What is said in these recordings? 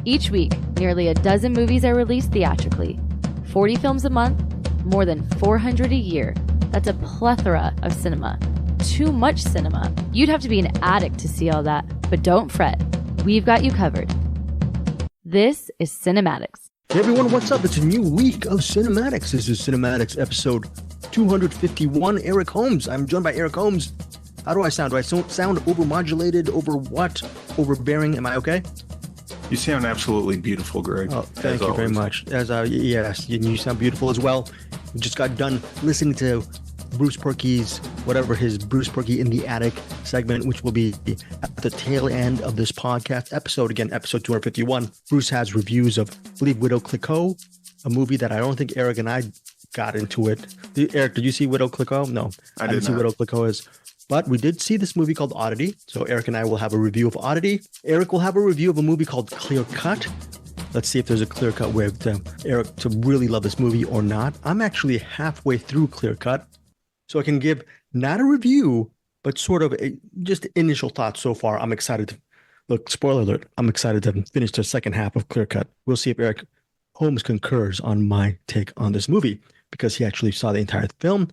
Each week, nearly a dozen movies are released theatrically. 40 films a month, more than 400 a year. That's a plethora of cinema. Too much cinema. You'd have to be an addict to see all that, but don't fret. We've got you covered. This is CinemAddicts. Hey everyone, what's up? It's a new week of CinemAddicts. This is CinemAddicts episode 251. Eric Holmes. I'm joined by Eric Holmes. How do I sound? Do I sound overmodulated? Over what? Overbearing? Am I okay? You sound absolutely beautiful, Greg. Oh, thank you very much. Yes, you sound beautiful as well. We just got done listening to Bruce Purkey's, whatever his Bruce Purkey in the Attic segment, which will be at the tail end of this podcast episode. Again, episode 251. Bruce has reviews of, I believe, Widow Clicqout, a movie that I don't think Eric and I got into it. Eric, did you see Widow Clicqout? No, I didn't see Widow Clicqout is. But we did see this movie called Oddity. So Eric and I will have a review of Oddity. Eric will have a review of a movie called Clearcut. Let's see if there's a clear-cut way to Eric to really love this movie or not. I'm actually halfway through Clearcut, so I can give not a review, but sort of just initial thoughts so far. I'm excited to, look, spoiler alert, I'm excited to finish the second half of Clearcut. We'll see if Eric Holmes concurs on my take on this movie, because he actually saw the entire film.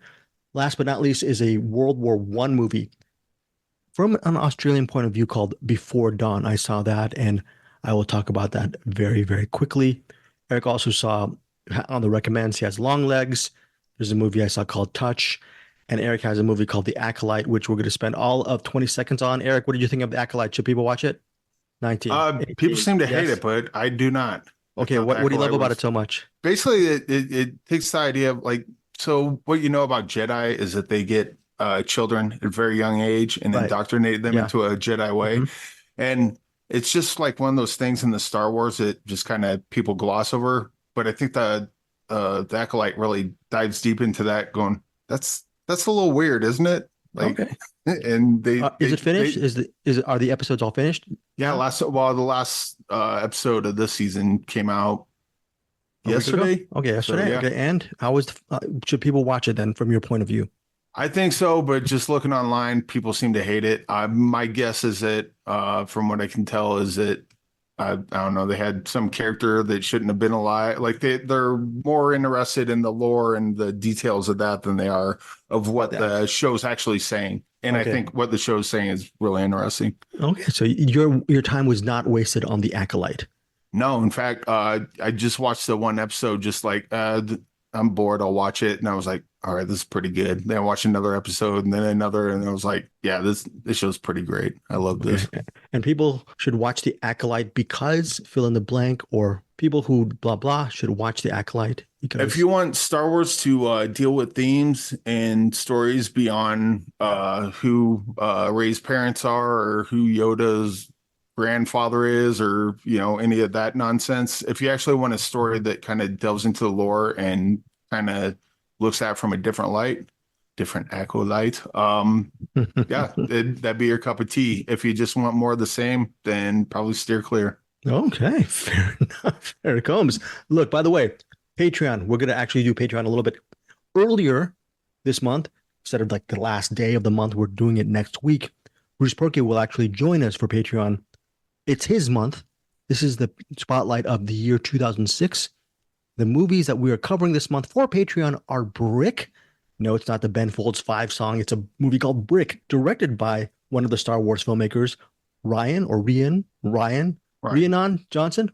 Last but not least is a World War I movie from an Australian point of view called Before Dawn. I saw that, and I will talk about that very, very quickly. Eric also saw, on the recommends, he has Longlegs. There's a movie I saw called Touch. And Eric has a movie called The Acolyte, which we're going to spend all of 20 seconds on. Eric, what did you think of The Acolyte? Should people watch it? 19. 18, people seem to hate it, but I do not. Okay, what do you love about it so much? Basically, it takes the idea of like, so what you know about Jedi is that they get children at a very young age and indoctrinate them into a Jedi way. Mm-hmm. And it's just like one of those things in the Star Wars that just kind of people gloss over. But I think the Acolyte really dives deep into that, going, that's a little weird, isn't it? Like, okay. And is it finished? Are the episodes all finished? Yeah, the last episode of this season came out yesterday. Okay, yesterday. So, yeah. Okay, and how was should people watch it then from your point of view? I think so, but just looking online, people seem to hate it. My guess is that, from what I can tell, is that I don't know, they had some character that shouldn't have been alive. Like they're more interested in the lore and the details of that than they are of what the show's actually saying. And I think what the show's saying is really interesting. Okay, so your time was not wasted on The Acolyte. No, in fact, I just watched the one episode, just like I'm bored, I'll watch it, and I was like, all right, this is pretty good. Then I watched another episode and then another, and I was like, yeah, this show's pretty great. I love this. And people should watch The Acolyte because fill in the blank, or people who blah blah should watch The Acolyte because if you want Star Wars to deal with themes and stories beyond who Rey's parents are, or who Yoda's grandfather is, or any of that nonsense, if you actually want a story that kind of delves into the lore and kind of looks at it from a different acolyte, that'd be your cup of tea. If you just want more of the same, then probably steer clear. Okay, fair enough. Eric Holmes. Look, by the way, Patreon, we're going to actually do Patreon a little bit earlier this month. Instead of like the last day of the month, we're doing it next week. Bruce Purkey will actually join us for Patreon. It's his month. This is the spotlight of the year 2006. The movies that we are covering this month for Patreon are Brick. No, it's not the Ben Folds 5 song. It's a movie called Brick, directed by one of the Star Wars filmmakers, Ryan Johnson.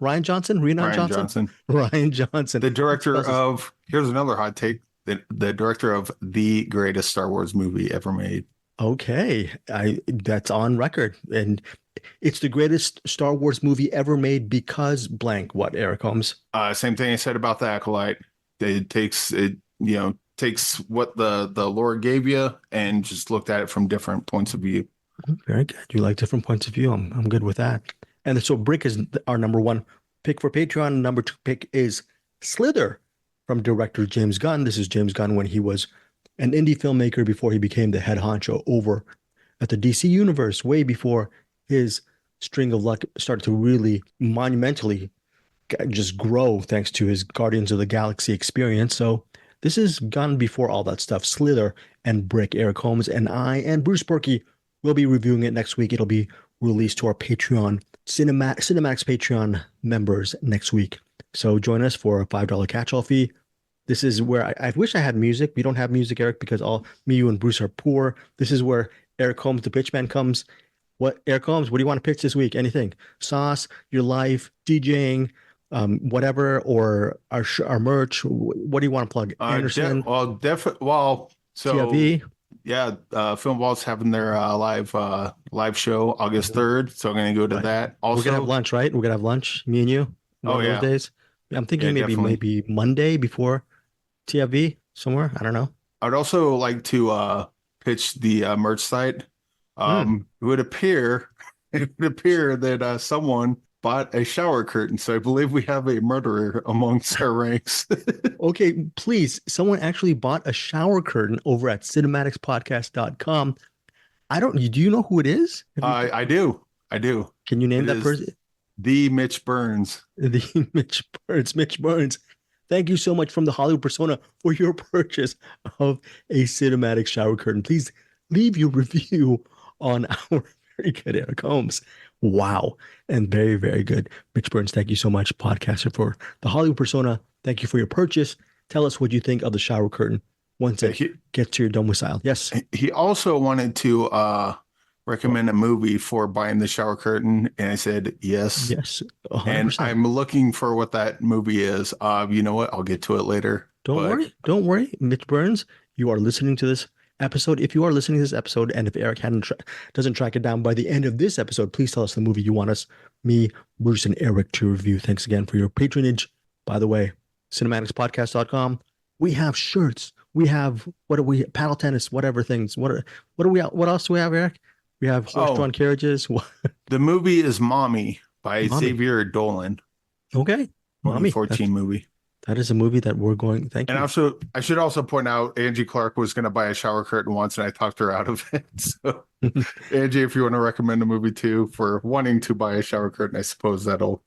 The director of, here's another hot take, the director of the greatest Star Wars movie ever made. Okay, that's on record. And it's the greatest Star Wars movie ever made because blank. What, Eric Holmes? Same thing I said about The Acolyte. It takes what the lore gave you and just looked at it from different points of view. Very good. You like different points of view. I'm good with that. And so Brick is our number one pick for Patreon. Number two pick is Slither from director James Gunn. This is James Gunn when he was an indie filmmaker before he became the head honcho over at the DC Universe, way before his string of luck started to really monumentally just grow thanks to his Guardians of the Galaxy experience. So this is Gunn before all that stuff. Slither and Brick. Eric Holmes and I and Bruce Purkey will be reviewing it next week. It'll be released to our Patreon Cinematics Patreon members next week. So join us for a $5 catch-all fee. This is where I wish I had music. We don't have music, Eric, because me, you, and Bruce are poor. This is where Eric Holmes, the pitch man, comes. Eric Holmes, what do you want to pitch this week? Anything? Sauce, your life, DJing, whatever, or our merch. What do you want to plug? Anderson? TFV. Yeah, Film Vault's having their live show August 3rd, so I'm going to go to that. Also, we're gonna have lunch, right? We're gonna have lunch, me and you. One of those days. I'm thinking maybe Monday before TFV somewhere. I don't know. I'd also like to pitch the merch site. It would appear that someone bought a shower curtain, so I believe we have a murderer amongst our ranks. Okay, please. Someone actually bought a shower curtain over at cinematicspodcast.com. Do you know who it is? I do. Can you name that person? The Mitch Burns. Mitch Burns. Thank you so much from the Hollywood Persona for your purchase of a cinematic shower curtain. Please leave your review on our very good Eric Holmes. Wow. And very, very good. Mitch Burns, thank you so much, podcaster for the Hollywood Persona. Thank you for your purchase. Tell us what you think of the shower curtain once it gets to your domicile. Yes. He also wanted to recommend a movie for buying the shower curtain, and I said yes. Yes. 100%. And I'm looking for what that movie is. You know what? I'll get to it later. Don't worry. Mitch Burns, you are listening to this episode. If you are listening to this episode, and if Eric doesn't track it down by the end of this episode, please tell us the movie you want me, Bruce, and Eric to review. Thanks again for your patronage. By the way, cinematicspodcast.com. We have shirts. We have paddle tennis, whatever things. What else do we have, Eric? We have horse-drawn carriages. The movie is Mommy by Xavier Dolan. Okay. Mommy 14 movie. That is a movie that we're going. Thank you. And also, I should also point out, Angie Clark was going to buy a shower curtain once, and I talked her out of it. So, Angie, if you want to recommend a movie too for wanting to buy a shower curtain, I suppose that'll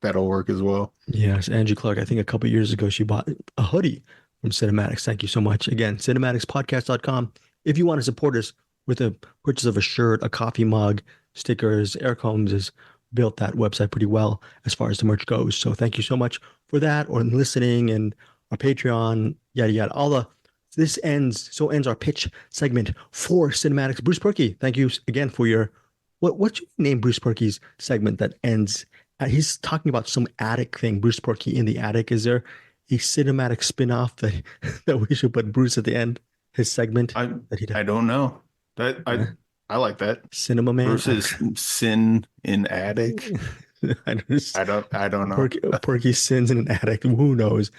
work as well. Yes, Angie Clark. I think a couple of years ago she bought a hoodie from CinemAddicts. Thank you so much. Again, cinematicspodcast.com. If you want to support us with a purchase of a shirt, a coffee mug, stickers, Eric Holmes has built that website pretty well as far as the merch goes. So thank you so much for that, or listening, and our Patreon, yada yada. This ends our pitch segment for CinemAddicts. Bruce Purkey, thank you again for your what's your name, Bruce Purkey's segment that ends. He's talking about some attic thing. Bruce Purkey in the attic. Is there a cinematic spin-off that we should put Bruce at the end? His segment. I don't know. I like that. Cinema Man. Bruce's sin in attic. I don't know. Purkey's sins in an attic. Who knows?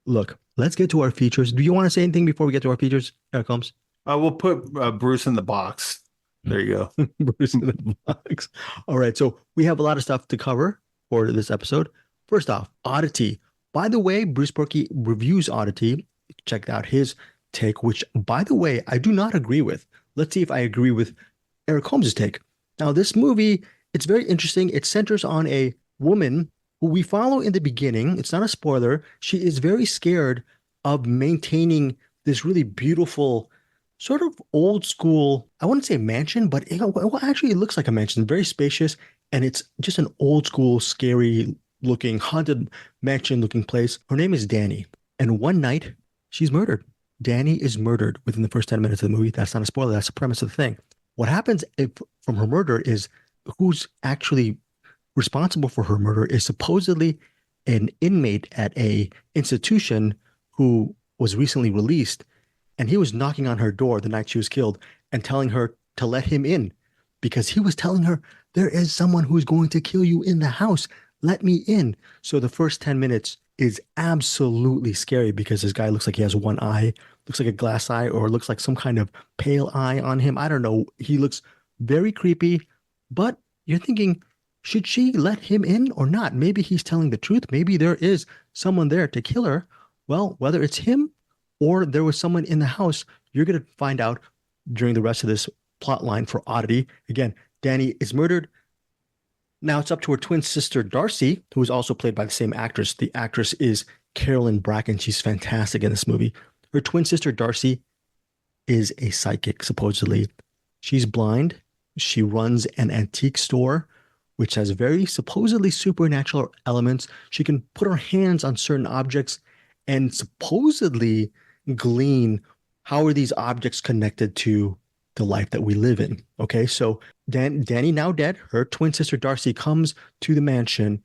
Look, let's get to our features. Do you want to say anything before we get to our features, Eric Holmes? We'll put Bruce in the box. There you go. Bruce in the box. All right. So we have a lot of stuff to cover for this episode. First off, Oddity. By the way, Bruce Purkey reviews Oddity. Check out his take, which, by the way, I do not agree with. Let's see if I agree with Eric Holmes' take. Now, this movie, it's very interesting. It centers on a woman who we follow in the beginning. It's not a spoiler. She is very scared of maintaining this really beautiful, sort of old school, I wouldn't say mansion, but actually it looks like a mansion, very spacious, and it's just an old school, scary looking, haunted mansion looking place. Her name is Danny. And one night, she's murdered. Danny is murdered within the first 10 minutes of the movie. That's not a spoiler. That's the premise of the thing. What happens from her murder is who's actually responsible for her murder is supposedly an inmate at a institution who was recently released. And he was knocking on her door the night she was killed and telling her to let him in because he was telling her, there is someone who's going to kill you in the house. Let me in. So the first 10 minutes is absolutely scary because this guy looks like he has one eye, looks like a glass eye, or looks like some kind of pale eye on him. I don't know. He looks very creepy, but you're thinking, should she let him in or not? Maybe he's telling the truth. Maybe there is someone there to kill her. Well, whether it's him or there was someone in the house, you're going to find out during the rest of this plot line for Oddity. Again, Danny is murdered. Now it's up to her twin sister, Darcy, who is also played by the same actress. The actress is Carolyn Bracken. She's fantastic in this movie. Her twin sister, Darcy, is a psychic, supposedly. She's blind. She runs an antique store which has very supposedly supernatural elements. She can put her hands on certain objects and supposedly glean how are these objects connected to the life that we live in. Okay, so Danny, now dead, her twin sister Darcy comes to the mansion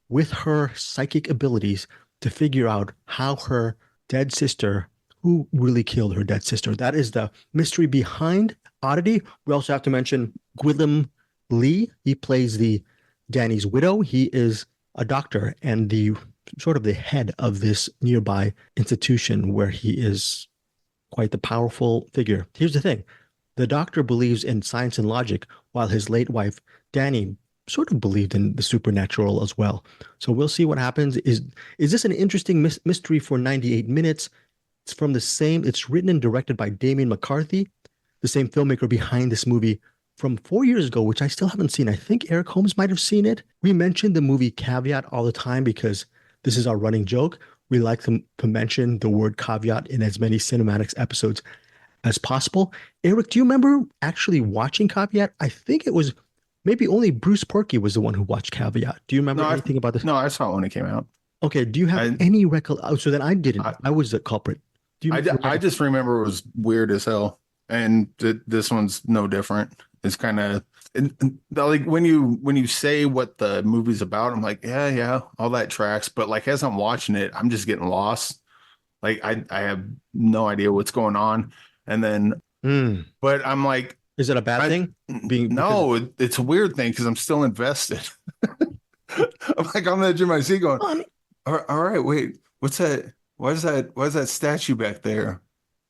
with her psychic abilities to figure out how her dead sister, who really killed her dead sister. That is the mystery behind Oddity. We also have to mention Gwilym Lee. He plays the Danny's widow. He is a doctor and the sort of the head of this nearby institution where he is quite the powerful figure. Here's the thing. The doctor believes in science and logic, while his late wife, Danny, sort of believed in the supernatural as well. So we'll see what happens. Is this an interesting mystery for 98 minutes? It's from the same, it's written and directed by Damien McCarthy, the same filmmaker behind this movie from 4 years ago, which I still haven't seen. I think Eric Holmes might have seen it. We mention the movie Caveat all the time because this is our running joke. We like to mention the word caveat in as many CinemAddicts episodes as possible. Eric, do you remember actually watching Caveat? I think it was maybe only Bruce Purkey was the one who watched Caveat. Do you remember anything about this? No, I saw it when it came out. Okay. Do you have any recollection? Oh, so then I didn't. I was the culprit. I just remember it was weird as hell. And this one's no different. It's kind of like when you say what the movie's about, I'm like, yeah, all that tracks. But like as I'm watching it, I'm just getting lost. Like I have no idea what's going on. And then, but I'm like, is it a bad thing? No, it's a weird thing because I'm still invested. I'm like on the edge of my seat going, all right, wait, what's that? Why is that statue back there?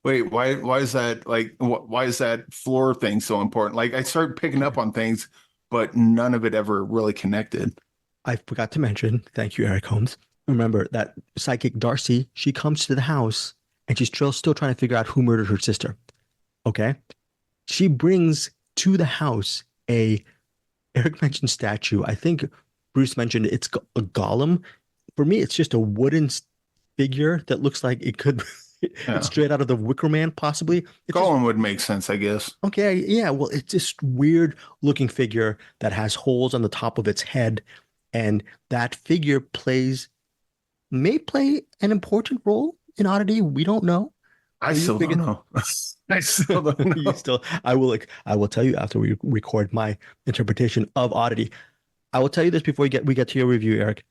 Wait, why is that why is that floor thing so important? Like I started picking up on things, but none of it ever really connected. I forgot to mention, thank you, Eric Holmes. Remember that psychic Darcy, she comes to the house and she's still trying to figure out who murdered her sister. Okay. She brings to the house Eric mentioned statue. I think Bruce mentioned it's a golem. For me, it's just a wooden figure that looks like it could it's straight out of the Wicker Man, possibly. Colm would make sense, I guess. Okay, yeah. Well, it's this weird looking figure that has holes on the top of its head, and that figure may play an important role in Oddity. We don't know. I still don't know. I still don't know. I will tell you after we record my interpretation of Oddity. I will tell you this before we get to your review, Eric.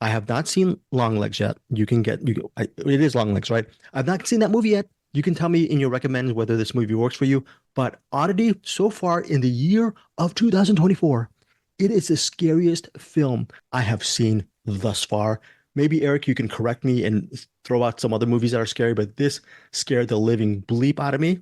I have not seen Longlegs yet. It is Longlegs, right? I've not seen that movie yet. You can tell me in your recommends whether this movie works for you. But Oddity, so far in the year of 2024, it is the scariest film I have seen thus far. Maybe, Eric, you can correct me and throw out some other movies that are scary, but this scared the living bleep out of me.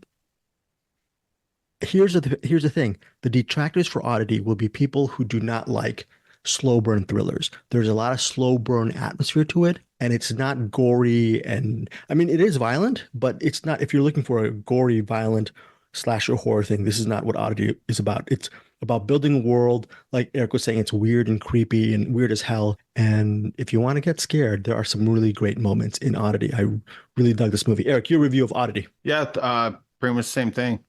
Here's the thing. The detractors for Oddity will be people who do not like slow burn thrillers. There's a lot of slow burn atmosphere to it, and it's not gory. And I mean, it is violent, but it's not, if you're looking for a gory, violent slasher horror thing, this is not what Oddity is about. It's about building a world. Like Eric was saying, it's weird and creepy and weird as hell. And if you want to get scared, there are some really great moments in Oddity. I really dug this movie. Eric, your review of Oddity. Yeah, pretty much the same thing.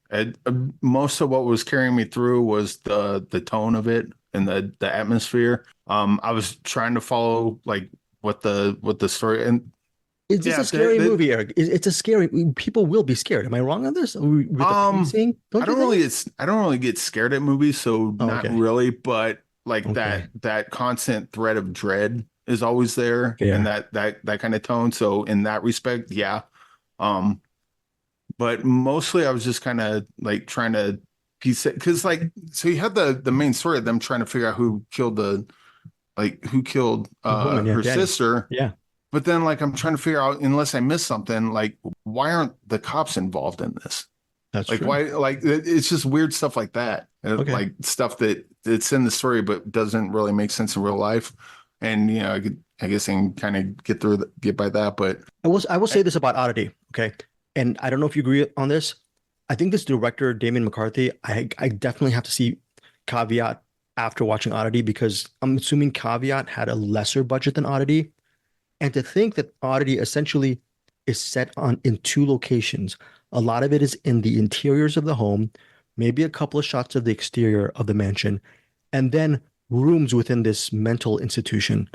Most of what was carrying me through was the tone of it and the atmosphere. I was trying to follow like what the story and is this a scary movie, Eric? It's a scary. People will be scared. Am I wrong on this? With the pacing? I don't really get scared at movies, so not really. But like that constant threat of dread is always there, and that kind of tone. So in that respect, yeah. But mostly I was just kind of like trying to piece it because so you had the main story of them trying to figure out who killed her Danny. sister. Yeah. But then, I'm trying to figure out, unless I missed something, why aren't the cops involved in this? That's true. Why? It's just weird stuff like that, like stuff that's in the story but doesn't really make sense in real life. And I guess I can kind of get by that. But I will say this about Oddity, okay? And I don't know if you agree on this. I think this director, Damien McCarthy, I definitely have to see Caveat after watching Oddity because I'm assuming Caveat had a lesser budget than Oddity. And to think that Oddity essentially is set in two locations. A lot of it is in the interiors of the home, maybe a couple of shots of the exterior of the mansion. And then rooms within this mental institution.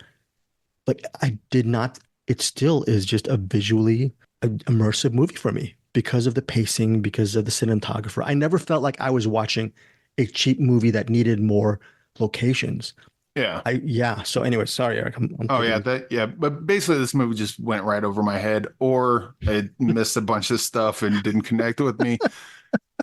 But I did not, it still is just a visually immersive movie for me because of the pacing, because of the cinematographer. I never felt like I was watching a cheap movie that needed more locations. Yeah. So anyway, sorry, Eric. But basically this movie just went right over my head, or it missed a bunch of stuff and didn't connect with me.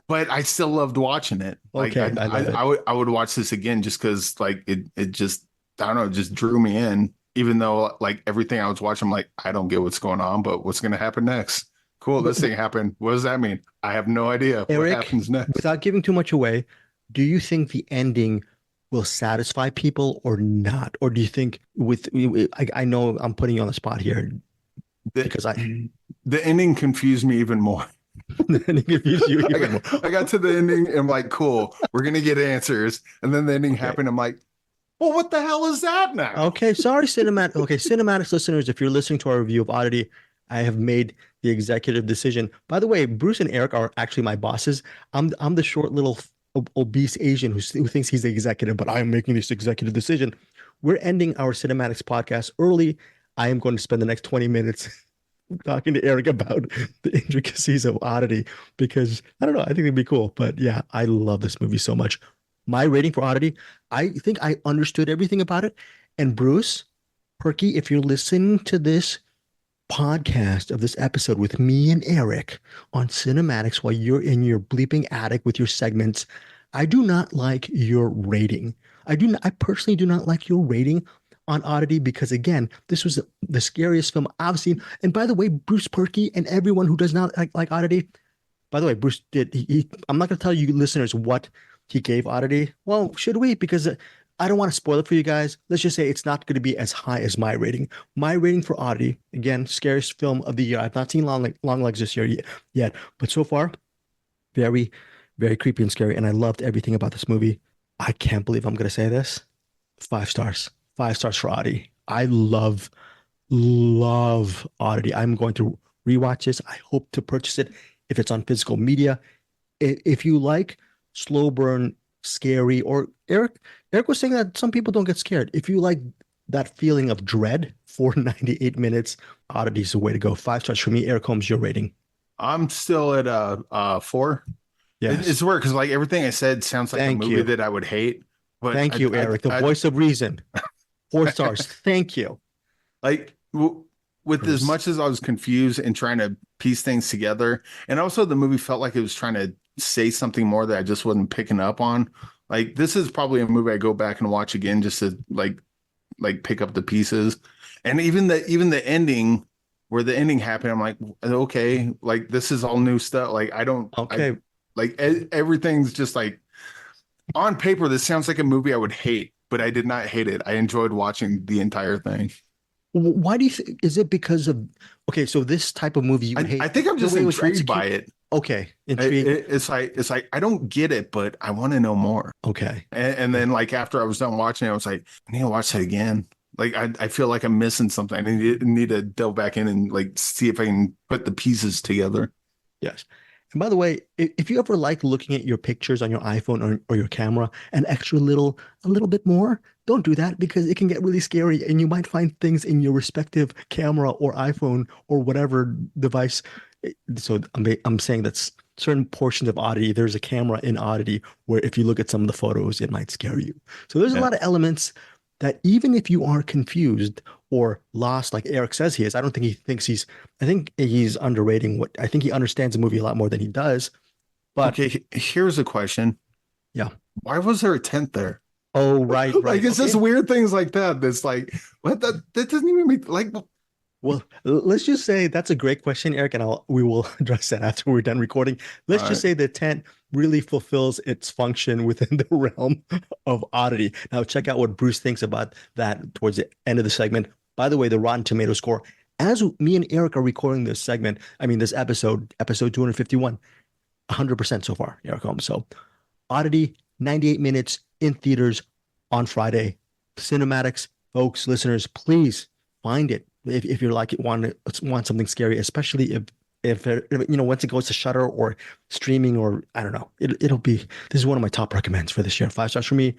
But I still loved watching it. Like Okay, I would watch this again just because like it just, I don't know, it just drew me in. Even though like everything I was watching, I'm like, I don't get what's going on, but what's gonna happen next? Cool, this thing happened. What does that mean? I have no idea Eric, what happens next. without giving too much away, do you think the ending will satisfy people or not? Or do you think I know I'm putting you on the spot here because the ending confused me even more. The ending confused you even more. I got to the ending and I'm like, cool, we're gonna get answers. And then the ending happened. I'm like, well, what the hell is that now? Okay, sorry, CinemAddicts listeners, if you're listening to our review of Oddity, I have made the executive decision. By the way, Bruce and Eric are actually my bosses. I'm the short little obese Asian who thinks he's the executive, but I am making this executive decision. We're ending our CinemAddicts podcast early. I am going to spend the next 20 minutes talking to Eric about the intricacies of Oddity because I don't know, I think it'd be cool. But yeah, I love this movie so much. My rating for Oddity, I think I understood everything about it. And Bruce, Purkey, if you're listening to this podcast of this episode with me and Eric on CinemAddicts while you're in your bleeping attic with your segments, I do not like your rating. I personally do not like your rating on Oddity because, again, this was the scariest film I've seen. And by the way, Bruce Purkey and everyone who does not like Oddity, by the way, Bruce did, I'm not going to tell you listeners what he gave Oddity. Well, should we? Because I don't want to spoil it for you guys. Let's just say it's not going to be as high as my rating. My rating for Oddity, again, scariest film of the year. I've not seen Longlegs this year yet, but so far, very, very creepy and scary. And I loved everything about this movie. I can't believe I'm going to say this. 5 stars. 5 stars for Oddity. I love Oddity. I'm going to rewatch this. I hope to purchase it if it's on physical media. If you like slow burn, scary, or Eric was saying that some people don't get scared. If you like that feeling of dread for 98 minutes, Oddity is the way to go. 5 stars for me. Eric Holmes, your rating? I'm still at 4. Yes. It's weird because like everything I said sounds like a movie that I would hate. But Thank you, Eric, the voice of reason. 4 stars. Thank you. Like with as much as I was confused and trying to piece things together, and also the movie felt like it was trying to say something more that I just wasn't picking up on. Like this is probably a movie I go back and watch again just to like pick up the pieces. And even the ending, where the ending happened, I'm like, okay, like this is all new stuff. Like everything's just like on paper. This sounds like a movie I would hate, but I did not hate it. I enjoyed watching the entire thing. Why do you think? Is it because of? Okay, so this type of movie you hate. I think I'm just intrigued by it. Okay, intrigued. It's like I don't get it, but I want to know more. Okay, and then like after I was done watching it, I was like, I need to watch that again. Like I feel like I'm missing something. I need to delve back in and like see if I can put the pieces together. Yes. And by the way, if you ever like looking at your pictures on your iPhone or your camera a little bit more, don't do that because it can get really scary and you might find things in your respective camera or iPhone or whatever device. So I'm saying that certain portions of Oddity, there's a camera in Oddity where if you look at some of the photos, it might scare you. So there's a lot of elements that even if you are confused or lost, like Eric says he is, I think he's underrating I think he understands the movie a lot more than he does. But okay, here's a question. Yeah. Why was there a tent there? Oh, right. Like it's just weird things like that. That's like, what that doesn't even make like. Well, let's just say that's a great question, Eric, and we will address that after we're done recording. Let's just say the tent really fulfills its function within the realm of Oddity. Now, check out what Bruce thinks about that towards the end of the segment. By the way, the Rotten Tomato score, as me and Eric are recording this episode 251, 100% so far, Eric Holmes. So, Oddity, 98 minutes in theaters on Friday. CinemAddicts, folks, listeners, please find it. If you're like want something scary, especially if once it goes to Shudder or streaming or I don't know, this is one of my top recommends for this year. 5 stars for me,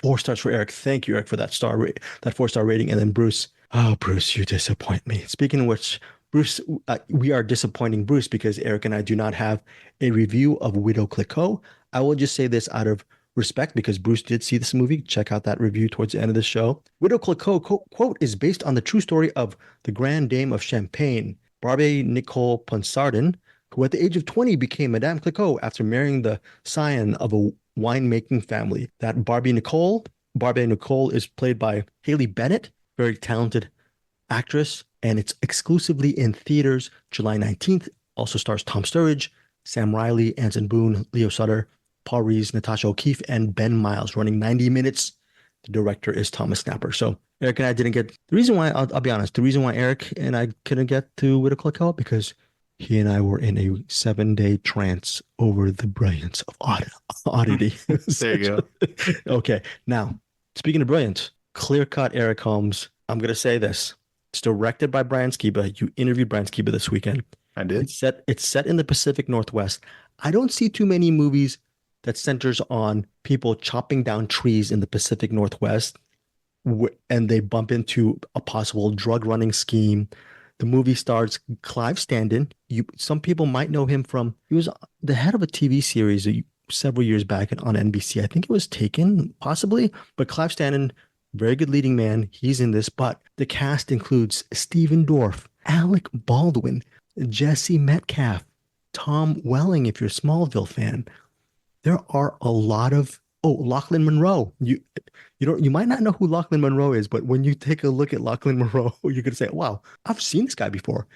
4 stars for Eric. Thank you, Eric, for that that 4-star rating. And then Bruce. Oh, Bruce, you disappoint me. Speaking of which, Bruce, we are disappointing Bruce because Eric and I do not have a review of Widow Clicqout. I will just say this out of respect because Bruce did see this movie. Check out that review towards the end of the show. Widow Clicqout, quote, is based on the true story of the Grand Dame of Champagne, Barbie Nicole Ponsardin, who at the age of 20 became Madame Clicquot after marrying the scion of a winemaking family. That Barbie Nicole is played by Haley Bennett, very talented actress, and it's exclusively in theaters July 19th. Also stars Tom Sturridge, Sam Riley, Anson Boone, Leo Sutter, Paul Rees, Natasha O'Keefe, and Ben Miles, running 90 minutes. The director is Thomas Snapper. So Eric and I didn't get the reason why. I'll be honest. The reason why Eric and I couldn't get to Widow Clicqout because he and I were in a 7-day trance over the brilliance of Oddity. There you go. Okay, now speaking of brilliance, clear cut Eric Holmes. I'm gonna say this. It's directed by Brian Skiba. You interviewed Brian Skiba this weekend. I did. It's set in the Pacific Northwest. I don't see too many movies that centers on people chopping down trees in the Pacific Northwest and they bump into a possible drug running scheme. The movie stars Clive Standen. Some people might know him from, he was the head of a TV series several years back on NBC. I think it was Taken, possibly. But Clive Standen, very good leading man. He's in this. But the cast includes Stephen Dorff, Alec Baldwin, Jesse Metcalfe, Tom Welling, if you're a Smallville fan. There are a lot of Lachlan Monroe. You might not know who Lachlan Monroe is, but when you take a look at Lachlan Monroe, you're gonna say, "Wow, I've seen this guy before."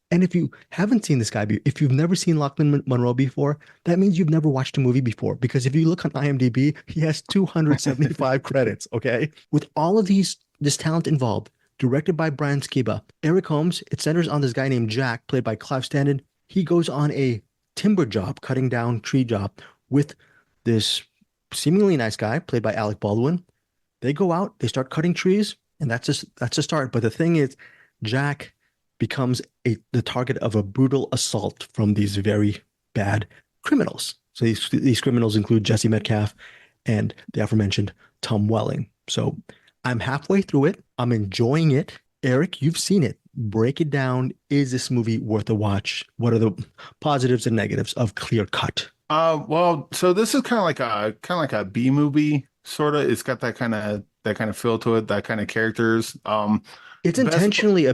And if you haven't seen this guy, if you've never seen Lachlan Monroe before, that means you've never watched a movie before. Because if you look on IMDb, he has 275 credits. Okay, with all of this talent involved, directed by Brian Skiba, Eric Holmes. It centers on this guy named Jack, played by Clive Standen. He goes on a timber job, cutting down tree job, with this seemingly nice guy played by Alec Baldwin. They go out, they start cutting trees, and that's a start. But the thing is, Jack becomes the target of a brutal assault from these very bad criminals. So these criminals include Jesse Metcalfe and the aforementioned Tom Welling. So I'm halfway through it. I'm enjoying it. Eric, you've seen it. Break it down. Is this movie worth a watch? What are the positives and negatives of Clear Cut? Well, so this is kind of like a B movie, sort of. It's got that kind of feel to it, that kind of characters. It's intentionally a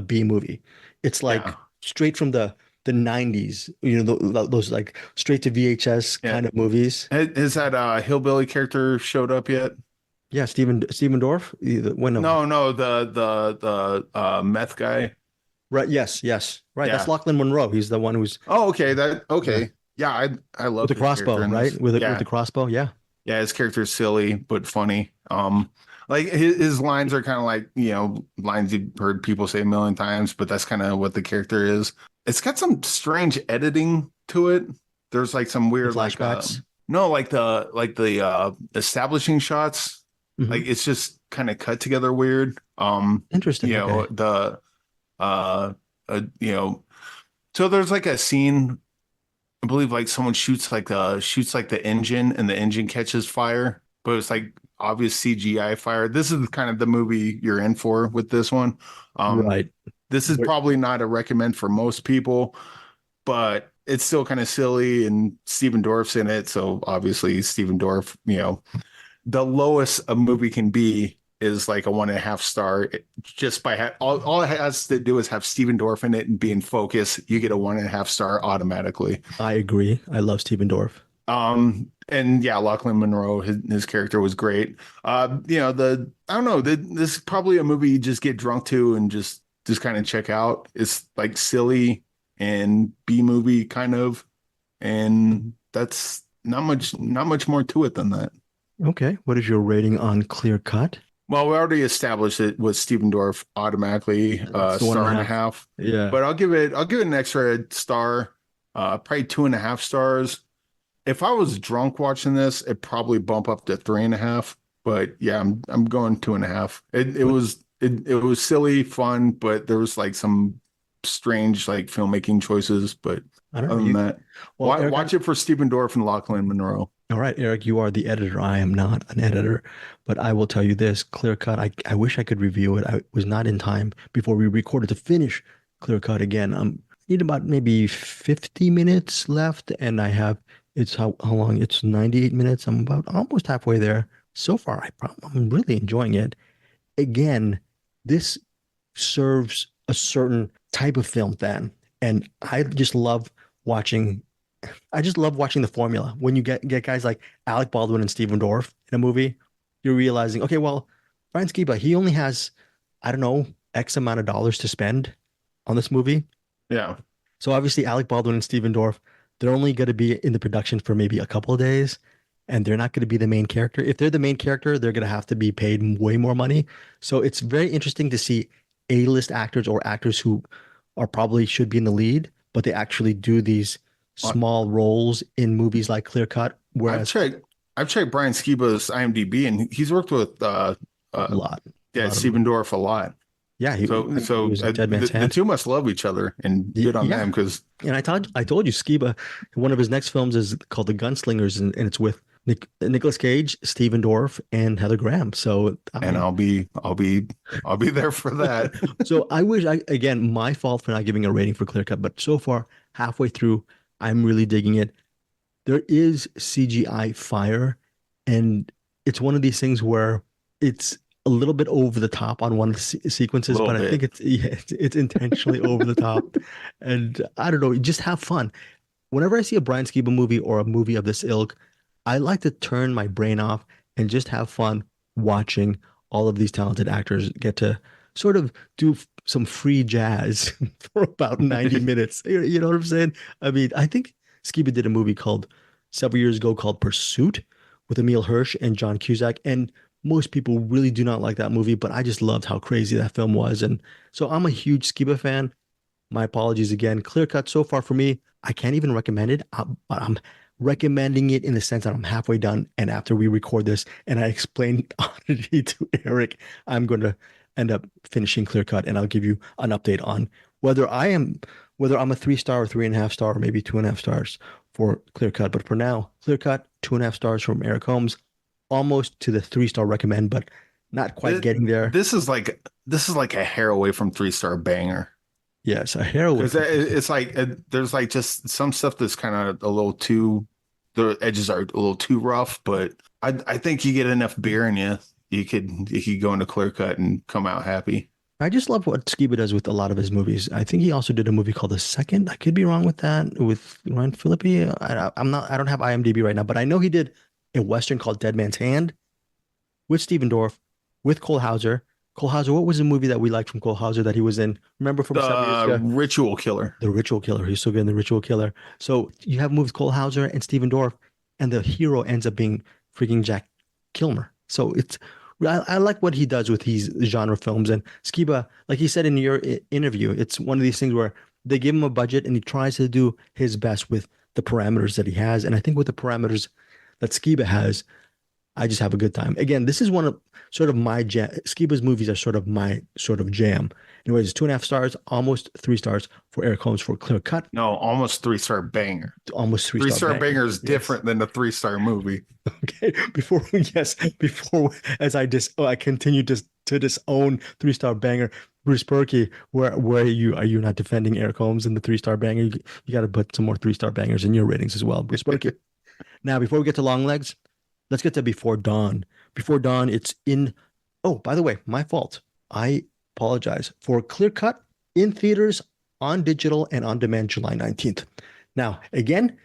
B movie. It's like straight from the 90s, those like straight to VHS kind of movies. Has that hillbilly character showed up yet? Yeah, Stephen Dorff. No, the meth guy. Right. Yes. Right. Yeah. That's Lachlan Monroe. He's the one who's. Oh, okay. Yeah, I love with the crossbow, right? With the crossbow. Yeah. Yeah, his character's silly but funny. Like his lines are kind of like, lines you've heard people say a million times, but that's kind of what the character is. It's got some strange editing to it. There's like some weird flashbacks. Like the establishing shots. Mm-hmm. Like it's just kind of cut together weird. Interesting. Okay. So there's like a scene, I believe, like someone shoots the engine and the engine catches fire, but it's like obvious CGI fire. This is kind of the movie you're in for with this one. Right. This is probably not a recommend for most people, but it's still kind of silly, and Stephen Dorff's in it. So obviously Stephen Dorff, the lowest a movie can be is like a 1.5 star. Just by all it has to do is have Stephen Dorff in it and be in focus. You get a 1.5 star automatically. I agree. I love Stephen Dorff. And yeah, Lachlan Monroe, his character was great. I don't know. This is probably a movie you just get drunk to and just kind of check out. It's like silly and B movie kind of, and that's not much more to it than that. Okay, what is your rating on Clear Cut? Well, we already established it with Stephen Dorff automatically, star and a half. Yeah, but I'll give it an extra star, probably 2.5 stars. If I was drunk watching this, it'd probably bump up to 3.5. But yeah, I'm going 2.5. It was silly, fun, but there was like some strange like filmmaking choices. But other than that, watch it for Stephen Dorff and Lachlan Monroe. All right, Eric, you are the editor. I am not an editor, but I will tell you this, Clearcut, I wish I could review it. I was not in time before we recorded to finish Clearcut again. Need about maybe 50 minutes left, and I have, it's how long? It's 98 minutes. I'm about almost halfway there. So far, I'm really enjoying it. Again, this serves a certain type of film fan, and watching I just love watching the formula. When you get guys like Alec Baldwin and Stephen Dorff in a movie, you're realizing, okay, well, Brian Skiba, he only has, I don't know, X amount of dollars to spend on this movie. Yeah. So obviously Alec Baldwin and Stephen Dorff, they're only going to be in the production for maybe a couple of days, and they're not going to be the main character. If they're the main character, they're going to have to be paid way more money. So it's very interesting to see A-list actors or actors who are probably should be in the lead, but they actually do these small roles in movies like Clearcut. Whereas I've checked Brian Skiba's IMDb, and he's worked with a lot. Yeah, Stephen Dorff a lot. Yeah, he was Dead Man's Hand. The two must love each other, and good on them, because. And I told you, Skiba, one of his next films is called The Gunslingers, and it's with Nicolas Cage, Stephen Dorff, and Heather Graham. So and I'll be there for that. So I wish again, my fault for not giving a rating for Clearcut, but so far halfway through, I'm really digging it. There is CGI fire, and it's one of these things where it's a little bit over the top on one of the sequences, but I think it's intentionally over the top. And I don't know, just have fun. Whenever I see a Brian Skiba movie or a movie of this ilk, I like to turn my brain off and just have fun watching all of these talented actors get to sort of do some free jazz for about 90 minutes. You know what I'm saying? I mean, I think Skiba did a movie several years ago called Pursuit with Emile Hirsch and John Cusack. And most people really do not like that movie, but I just loved how crazy that film was. And so I'm a huge Skiba fan. My apologies again. Clearcut so far for me, I can't even recommend it, but I'm recommending it in the sense that I'm halfway done. And after we record this and I explain Oddity to Eric, I'm going to end up finishing Clearcut, and I'll give you an update on whether I'm a 3-star or 3.5 star, or maybe 2.5 stars for Clearcut. But for now, Clearcut, 2.5 stars from Eric Holmes, almost to the 3-star recommend, but not quite getting there. This is like a hair away from 3-star banger. Yes, a hair away. It's like there's like just some stuff that's kind of a little too, the edges are a little too rough, but I think you get enough beer in you. You could go into Clearcut and come out happy. I just love what Skiba does with a lot of his movies. I think he also did a movie called The Second. I could be wrong with that, with Ryan Phillippe. I don't have IMDb right now, but I know he did a Western called Dead Man's Hand with Stephen Dorff, with Cole Hauser. Cole Hauser, what was the movie that we liked from Cole Hauser that he was in? Remember from 7 years ago? Ritual Killer. The Ritual Killer. He's so good in The Ritual Killer. So you have movies Cole Hauser and Stephen Dorff, and the hero ends up being freaking Jack Kilmer. So I like what he does with these genre films. And Skiba, like he said in your interview, it's one of these things where they give him a budget and he tries to do his best with the parameters that he has. And I think with the parameters that Skiba has, I just have a good time. Again, this is one of sort of my jam. Skiba's movies are sort of my sort of jam. Anyways, 2.5 stars, almost 3 stars for Eric Holmes for Clearcut. No, almost 3-star banger. Almost 3-star banger is different than a 3-star movie. Okay, before as I continue to disown 3-star banger, Bruce Purkey, where are you not defending Eric Holmes in the 3-star banger? You got to put some more 3-star bangers in your ratings as well, Bruce Purkey. Now, before we get to Longlegs, let's get to Before Dawn. Before Dawn, it's in. Oh, by the way, my fault. I apologize. For Clearcut, in theaters, on digital, and on demand, July 19th. Now, again,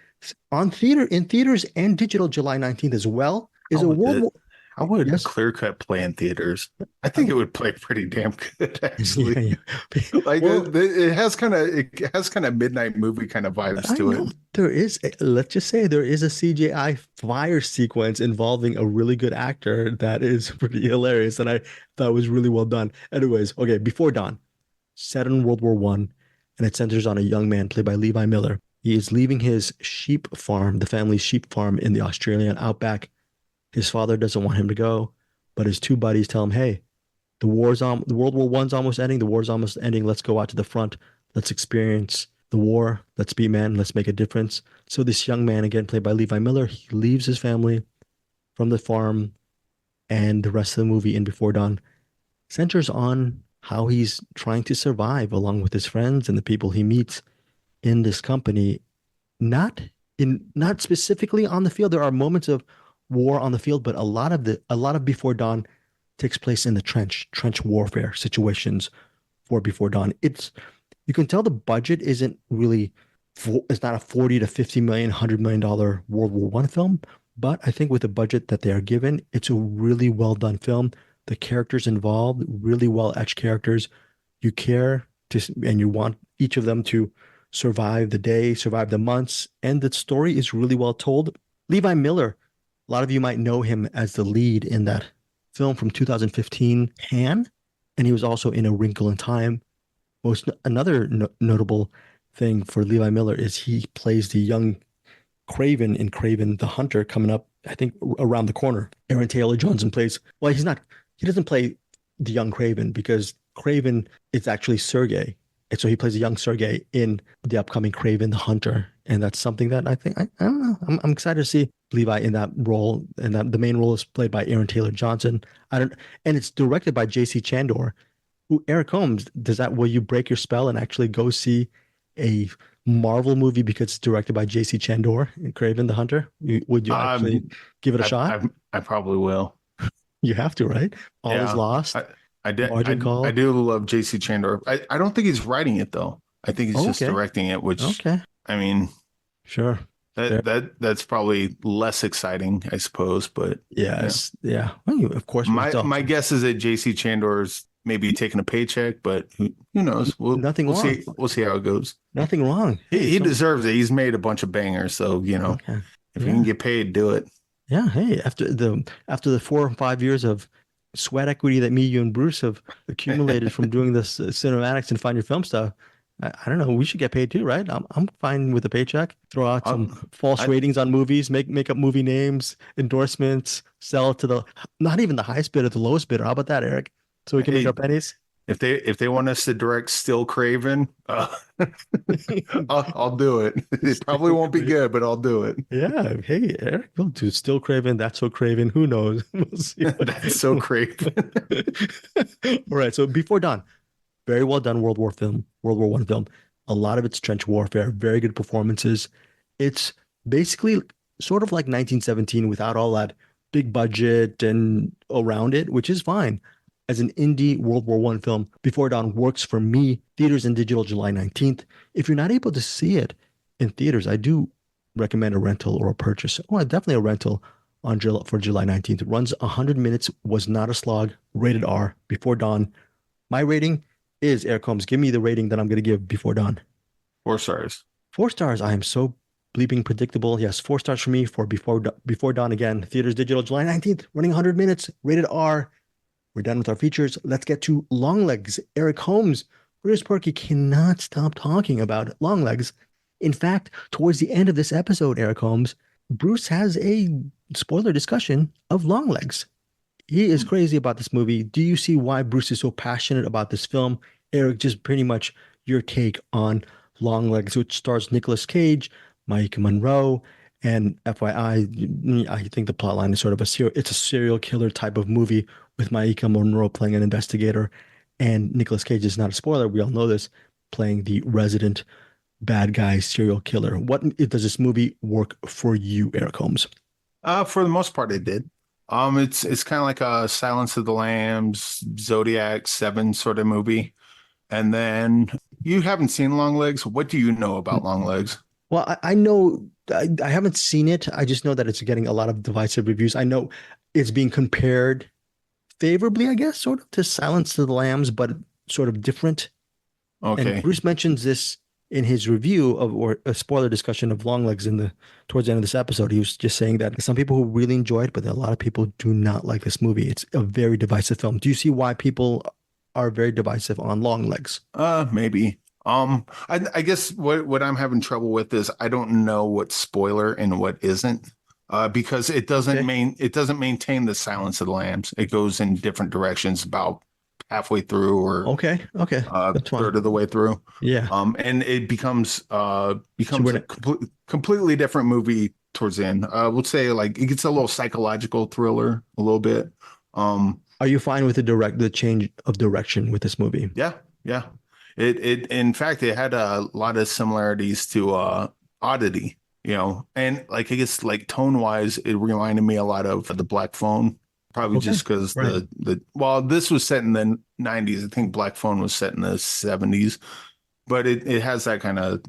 in theaters and digital, July 19th as well, is a World War. How would Clearcut play in theaters? I think it would play pretty damn good, actually. Yeah. Like it has kind of midnight movie kind of vibes to it. There is, let's just say, there is a CGI fire sequence involving a really good actor that is pretty hilarious, and I thought it was really well done. Anyways, okay, Before Dawn, set in World War I, and it centers on a young man played by Levi Miller. He is leaving his sheep farm, the family's sheep farm in the Australian outback. His father doesn't want him to go, but his two buddies tell him, hey, the World War I's almost ending. The war's almost ending. Let's go out to the front. Let's experience the war. Let's be man. Let's make a difference. So this young man, again played by Levi Miller, he leaves his family from the farm, and the rest of the movie in Before Dawn centers on how he's trying to survive along with his friends and the people he meets in this company. Not specifically on the field. There are moments of war on the field, but a lot of Before Dawn takes place in the trench warfare situations for Before Dawn. You can tell the budget isn't really it's not a 40 to 50 million, $100 million World War One film, but I think with the budget that they are given, it's a really well done film. The characters involved, really well etched characters. You care and you want each of them to survive the day, survive the months, and the story is really well told. Levi Miller, a lot of you might know him as the lead in that film from 2015, Han, and he was also in A Wrinkle in Time. Another notable thing for Levi Miller is he plays the young Craven in Craven the Hunter coming up, I think, around the corner. Aaron Taylor Johnson he doesn't play the young Craven because Craven is actually Sergei. And so he plays a young Sergei in the upcoming Craven the Hunter. And that's something that I don't know. I'm excited to see Levi in that role. And that the main role is played by Aaron Taylor Johnson. And it's directed by J.C. Chandor, who, Eric Holmes, will you break your spell and actually go see a Marvel movie because it's directed by J.C. Chandor in Craven the Hunter? Would you actually give it a shot? I probably will. You have to, right? All is lost. I do love J.C. Chandor. I don't think he's writing it though. I think he's just directing it, which I mean, sure. That's probably less exciting, I suppose. But yes, yeah. Well, of course. My guess is that J.C. Chandor's maybe taking a paycheck, but who knows? We'll see. We'll see how it goes. Nothing wrong. He deserves it. He's made a bunch of bangers, so if you can get paid, do it. Yeah. Hey, after the 4 or 5 years of sweat equity that me, you, and Bruce have accumulated from doing this CinemAddicts and Find Your Film stuff, I don't know. We should get paid too, right? I'm fine with a paycheck. Throw out some false ratings on movies, make up movie names, endorsements, sell it to not even the highest bidder, the lowest bidder. How about that, Eric? So we can make our pennies. If they want us to direct Still Craven, I'll do it. It probably won't be good, but I'll do it. Yeah. Hey, Eric, we'll do Still Craven. That's So Craven. Who knows? We'll see. That's So Craven. All right. So Before Dawn, very well done World War One film. A lot of it's trench warfare. Very good performances. It's basically sort of like 1917 without all that big budget and around it, which is fine. As an indie World War One film, Before Dawn works for me. Theaters and digital July 19th. If you're not able to see it in theaters, I do recommend a rental or a purchase. Oh, definitely a rental for July 19th. It runs 100 minutes, was not a slog, rated R, Before Dawn. My rating is, Eric Holmes, give me the rating that I'm going to give Before Dawn. 4 stars. 4 stars. I am so bleeping predictable. Yes, 4 stars for me for Before Dawn. Again, theaters digital July 19th, running 100 minutes, rated R. We're done with our features. Let's get to Longlegs. Eric Holmes, Bruce Purkey cannot stop talking about Longlegs. In fact, towards the end of this episode, Eric Holmes, Bruce has a spoiler discussion of Longlegs. He is crazy about this movie. Do you see why Bruce is so passionate about this film? Eric, just pretty much your take on Longlegs, which stars Nicolas Cage, Maika Monroe, and FYI, I think the plotline is sort of it's a serial killer type of movie with Maika Monroe playing an investigator, and Nicolas Cage is not a spoiler. We all know this, playing the resident bad guy serial killer. What does this movie work for you, Eric Holmes? For the most part, it did. It's kind of like a Silence of the Lambs, Zodiac 7 sort of movie. And then you haven't seen Longlegs. What do you know about Longlegs? Well, I know I haven't seen it. I just know that it's getting a lot of divisive reviews. I know it's being compared favorably, I guess, sort of to Silence of the Lambs, but sort of different. Okay. And Bruce mentions this in his review or a spoiler discussion of Longlegs towards the end of this episode. He was just saying that some people who really enjoy it, but a lot of people do not like this movie. It's a very divisive film. Do you see why people are very divisive on Longlegs? Maybe. I guess what I'm having trouble with is I don't know what's spoiler and what isn't, because it doesn't maintain the Silence of the Lambs. It goes in different directions about halfway through or Okay. That's fine. third of the way through. Yeah. And it becomes So a completely different movie towards the end. I would say like it gets a little psychological thriller a little bit. Are you fine with the change of direction with this movie? Yeah, yeah. It in fact it had a lot of similarities to Oddity, and like I guess like tone wise, it reminded me a lot of the Black Phone. Probably Okay. just because Right. this was set in the 90s. I think Black Phone was set in the 70s, but it has that kind of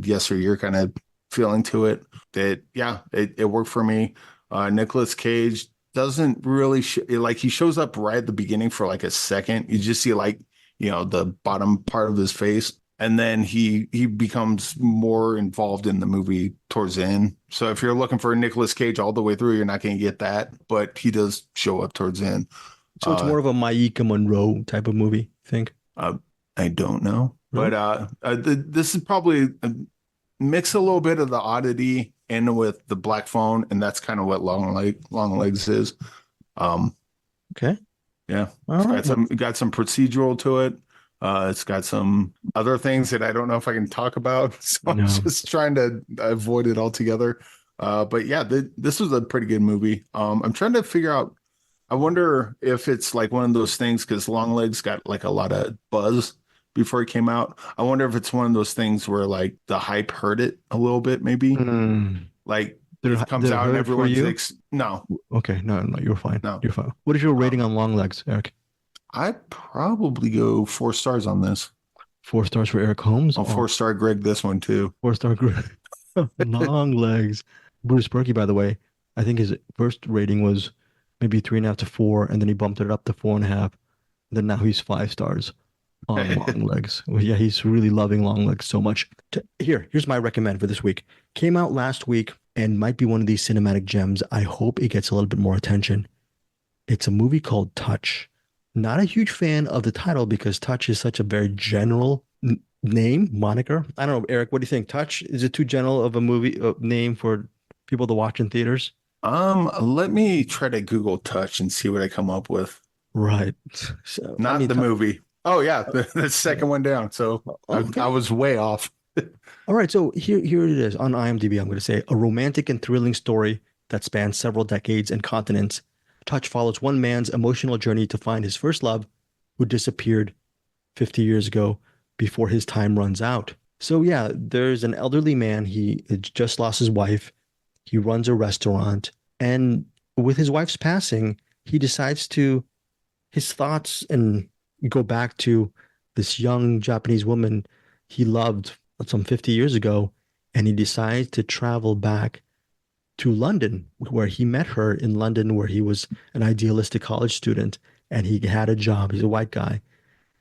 yesteryear kind of feeling to it. That yeah, it worked for me. Nicolas Cage doesn't really like he shows up right at the beginning for like a second. You just see like the bottom part of his face, and then he becomes more involved in the movie towards the end. So if you're looking for Nicolas Cage all the way through, you're not going to get that, but he does show up towards the end. So it's more of a Maika Monroe type of movie, I think. I don't know, Really? but this is probably mix a little bit of the Oddity in with the Black Phone, and that's kind of what Longlegs is. Okay. Yeah, All right. got some procedural to it. It's got some other things that I don't know if I can talk about, so I'm just trying to avoid it altogether. But yeah, this was a pretty good movie. I'm trying to figure out. I wonder if it's like one of those things because Longlegs got like a lot of buzz before it came out. I wonder if it's one of those things where like the hype hurt it a little bit, maybe. Like it comes out and everyone's no. Okay, no, you're fine. No, you're fine. What is your rating on Longlegs, Eric? I'd probably go 4 stars on this. 4 stars for Eric Holmes. I'll 4-star Greg this one too. 4-star Greg. Longlegs. Bruce Purkey, by the way, I think his first rating was maybe 3.5 to 4, and then he bumped it up to 4.5. Then now he's 5 stars on Longlegs. Well, yeah, he's really loving Longlegs so much. Here's my recommend for this week. Came out last week and might be one of these cinematic gems. I hope it gets a little bit more attention. It's a movie called Touch. Not a huge fan of the title because Touch is such a very general moniker. I don't know, Eric, what do you think? Touch, is it too general of a movie name for people to watch in theaters? Let me try to Google Touch and see what I come up with. Right. So, Not the movie. Oh yeah, the second one down. So okay. I was way off. All right, so here it is on IMDb. I'm going to say a romantic and thrilling story that spans several decades and continents. Touch follows one man's emotional journey to find his first love, who disappeared 50 years ago before his time runs out. So yeah, there's an elderly man. He just lost his wife. He runs a restaurant, and with his wife's passing, he decides to his thoughts and go back to this young Japanese woman he loved some 50 years ago, and he decides to travel back to London, where he met her in London, where he was an idealistic college student, and he had a job. He's a white guy.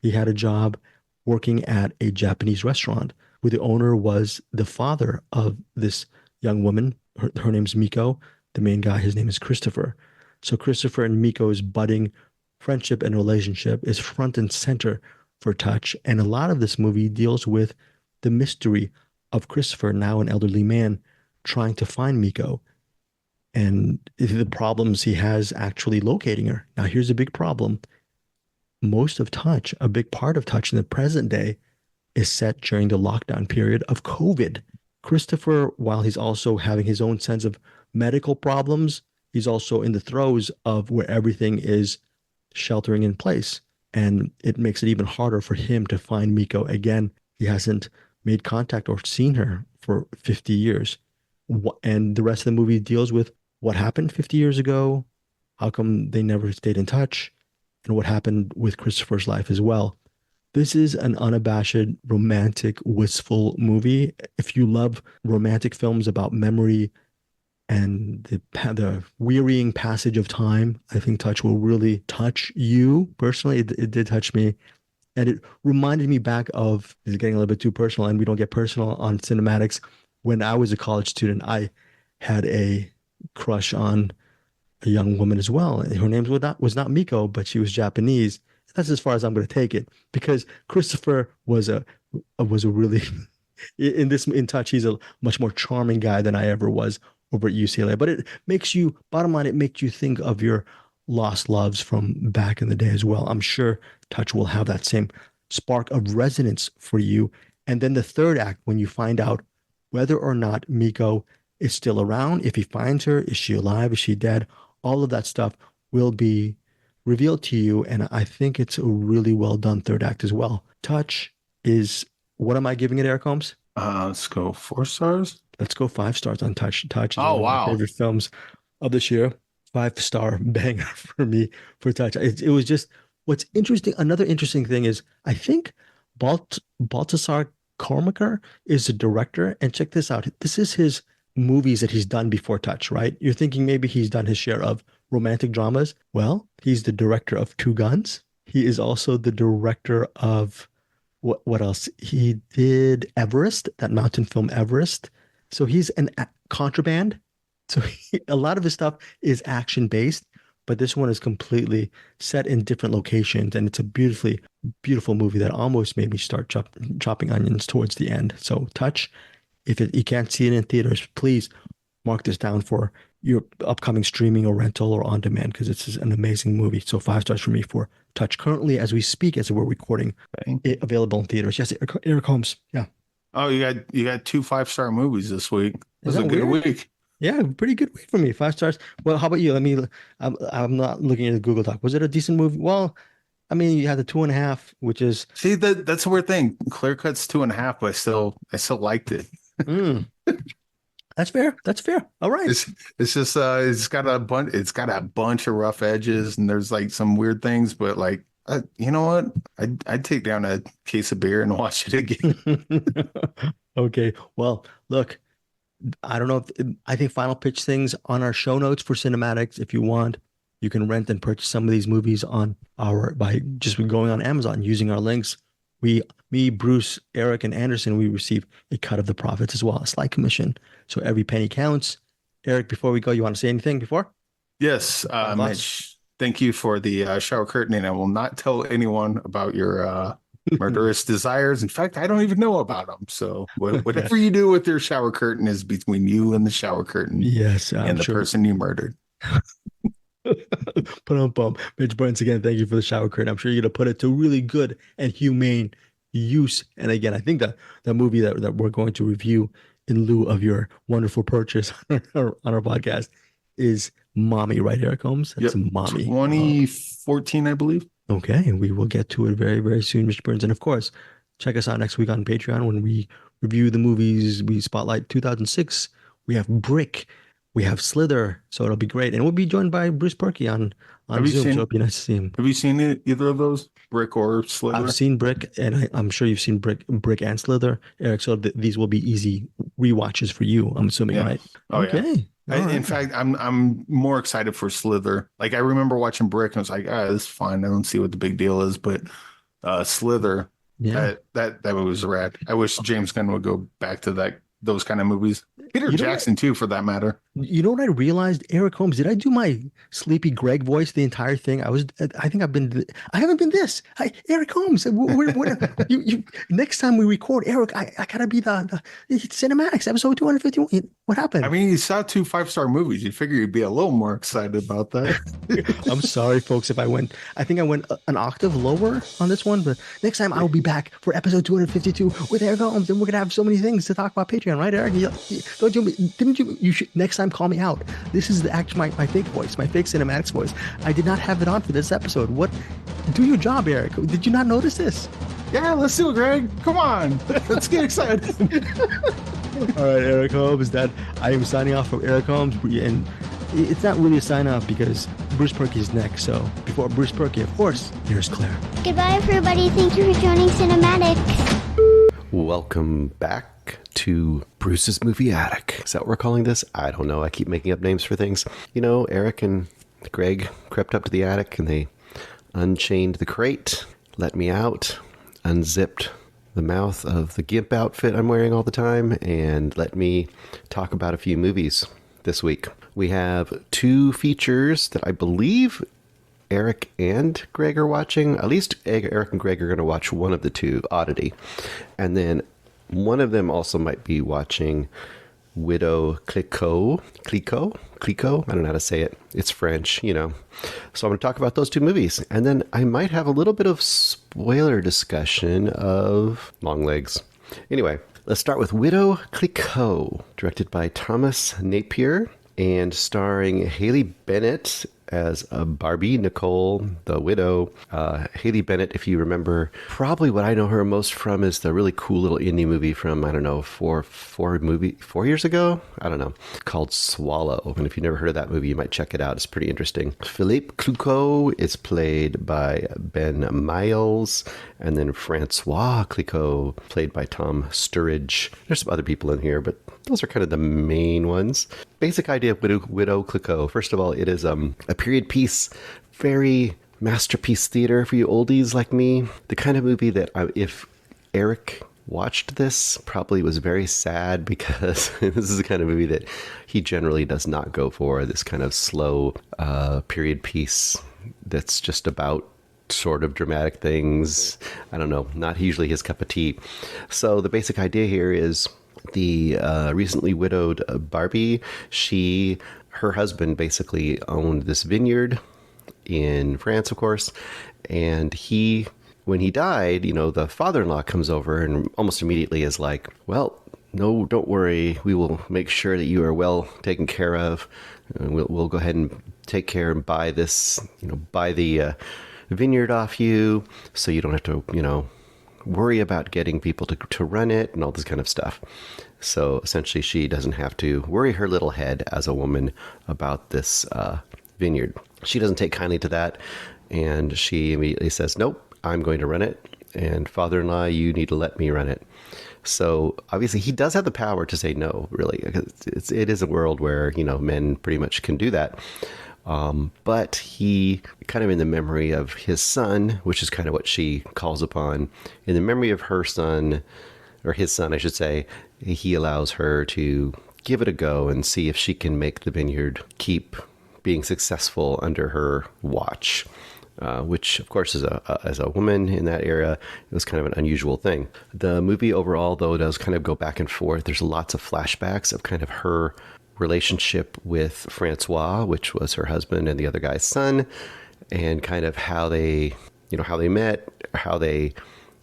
He had a job working at a Japanese restaurant where the owner was the father of this young woman. Her name's Miko. The main guy, his name is Christopher. So Christopher and Miko's budding friendship and relationship is front and center for Touch. And a lot of this movie deals with the mystery of Christopher, now an elderly man, trying to find Miko and the problems he has actually locating her. Now, here's a big problem. Most of Touch, a big part of Touch in the present day, is set during the lockdown period of COVID. Christopher, while he's also having his own sense of medical problems, he's also in the throes of where everything is sheltering in place. And it makes it even harder for him to find Miko again. He hasn't made contact or seen her for 50 years. And the rest of the movie deals with what happened 50 years ago, how come they never stayed in touch, and what happened with Christopher's life as well. This is an unabashed, romantic, wistful movie. If you love romantic films about memory and the wearying passage of time, I think Touch will really touch you. Personally, it did touch me. And it reminded me back of, this is getting a little bit too personal, and we don't get personal on CinemAddicts. When I was a college student, I had a crush on a young woman as well. Her name was not Miko, but she was Japanese. That's as far as I'm going to take it, because Christopher was a really in Touch, he's a much more charming guy than I ever was over at UCLA. But it makes you, bottom line, it makes you think of your lost loves from back in the day as well. I'm sure Touch will have that same spark of resonance for you. And then the third act, when you find out whether or not Miko is still around, if he finds her, is she alive, is she dead? All of that stuff will be revealed to you. And I think it's a really well done third act as well. Touch is, what am I giving it, Eric Holmes? Let's go 4 stars. Let's go 5 stars on Touch. Touch is Oh, one of wow. my favorite films of this year. 5-star banger for me for Touch. It was just, what's interesting, another interesting thing is, I think Baltasar Kormaker is the director. And check this out. This is his movies that he's done before Touch, right? You're thinking maybe he's done his share of romantic dramas. Well, he's the director of Two Guns. He is also the director of, what else? He did Everest, that mountain film Everest. So he's an Contraband. So a lot of his stuff is action based, but this one is completely set in different locations, and it's a beautiful movie that almost made me start chopping onions towards the end. So Touch, if you can't see it in theaters, please mark this down for your upcoming streaming or rental or on demand, because it's an amazing movie. So 5 stars for me for Touch. Currently, as we speak, as we're recording, it available in theaters. Yes, Eric Holmes. Yeah. Oh, you got 2 5-star movies this week. This is a good week. Yeah, pretty good week for me. 5 stars. Well, how about you? I'm not looking at the Google Doc. Was it a decent movie? Well, I mean, you had the 2.5, which is, see, that's a weird thing. Clearcut's 2.5, but I still liked it. That's fair. All right. It's just it's got a bunch of rough edges, and there's like some weird things, but like, you know what? I'd take down a case of beer and watch it again. Okay. Well, look, I don't know I think final pitch things on our show notes for CinemAddicts. If you want, you can rent and purchase some of these movies by just going on Amazon using our links. Me, Bruce, Eric, and Anderson, we receive a cut of the profits as well, a slight commission. So every penny counts. Eric, before we go, you want to say anything before? Yes, Mitch, thank you for the shower curtain, and I will not tell anyone about your murderous desires. In fact, I don't even know about them. So whatever you do with your shower curtain is between you and the shower curtain. Yes, and the person you murdered. Put on bump. Mitch Burns, again, thank you for the shower curtain. I'm sure you're going to put it to really good and humane use. And again, I think that the movie that we're going to review in lieu of your wonderful purchase on our podcast is Mommy, right, Eric Holmes? That's Mommy. 2014, I believe. Okay, and we will get to it very, very soon, Mr. Burns. And of course, check us out next week on Patreon when we review the movies. We spotlight 2006. We have Brick. We have Slither. So it'll be great. And we'll be joined by Bruce Purkey on Zoom. So it'll be nice to see him. Have you seen either of those, Brick or Slither? I've seen Brick, and I'm sure you've seen Brick and Slither, Eric. So these will be easy rewatches for you, I'm assuming, right? Oh, okay. Yeah. In fact, I'm more excited for Slither. Like, I remember watching Brick and I was like, this is fine. I don't see what the big deal is. But Slither, that was rad. I wish James Gunn would go back to those kind of movies. Peter Jackson too, for that matter. You know what I realized, Eric Holmes? Did I do my Sleepy Greg voice the entire thing? I haven't been this. Eric Holmes. You next time we record, Eric, I gotta be the CinemAddicts episode 251. What happened? I mean, you saw 2 5-star movies. You figure you'd be a little more excited about that. I'm sorry, folks, if I went an octave lower on this one, but next time I'll be back for episode 252 with Eric Holmes, and we're gonna have so many things to talk about Patreon, right, Eric? You should next time call me out. This is my fake voice, my fake CinemAddicts voice. I did not have it on for this episode. Do your job, Eric. Did you not notice this? Yeah, let's do it, Greg. Come on. Let's get excited. All right, Eric Holmes. I am signing off from Eric Holmes. And it's not really a sign off because Bruce Purkey is next. So before Bruce Purkey, of course, here's Claire. Goodbye, everybody. Thank you for joining CinemAddicts. Welcome back to Bruce's Movie Attic. Is that what we're calling this? I don't know. I keep making up names for things. You know, Eric and Greg crept up to the attic and they unchained the crate, let me out, unzipped the mouth of the gimp outfit I'm wearing all the time, and let me talk about a few movies this week. We have 2 features that I believe Eric and Greg are watching. At least Eric and Greg are going to watch one of the 2, Oddity. And then one of them also might be watching Widow Clicquout. I don't know how to say it. It's French, you know. So I'm going to talk about those two movies. And then I might have a little bit of spoiler discussion of Longlegs. Anyway, let's start with Widow Clicqout, directed by Thomas Napier and starring Haley Bennett as Barbie Nicole, the widow. Haley Bennett, if you remember, probably what I know her most from is the really cool little indie movie from, I don't know, 4 years ago? I don't know, called Swallow. And if you've never heard of that movie, you might check it out. It's pretty interesting. Philippe Clicquot is played by Ben Miles, and then Francois Clicquot, played by Tom Sturridge. There's some other people in here, but those are kind of the main ones. Basic idea of Widow Clicquout. First of all, it is a period piece, very masterpiece theater for you oldies like me. The kind of movie that if Eric watched this, probably was very sad, because this is the kind of movie that he generally does not go for. This kind of slow period piece that's just about sort of dramatic things. I don't know, not usually his cup of tea. So the basic idea here is the recently widowed Barbie, her husband basically owned this vineyard in France, of course, and when he died, you know, the father-in-law comes over and almost immediately is like, well, no, don't worry, we will make sure that you are well taken care of. We'll go ahead and take care and buy this, you know, buy the vineyard off you, so you don't have to, you know, worry about getting people to run it and all this kind of stuff. So essentially she doesn't have to worry her little head as a woman about this vineyard. She doesn't take kindly to that, and she immediately says, nope, I'm going to run it, and father-in-law, you need to let me run it. So obviously he does have the power to say no, really. It is a world where, you know, men pretty much can do that. But he, kind of in the memory of his son, which is kind of what she calls upon, in the memory of her son, or his son, I should say, he allows her to give it a go and see if she can make the vineyard keep being successful under her watch. Which, of course, as a woman in that era, it was kind of an unusual thing. The movie overall, though, does kind of go back and forth. There's lots of flashbacks of kind of her relationship with Francois, which was her husband and the other guy's son, and kind of how they met, how they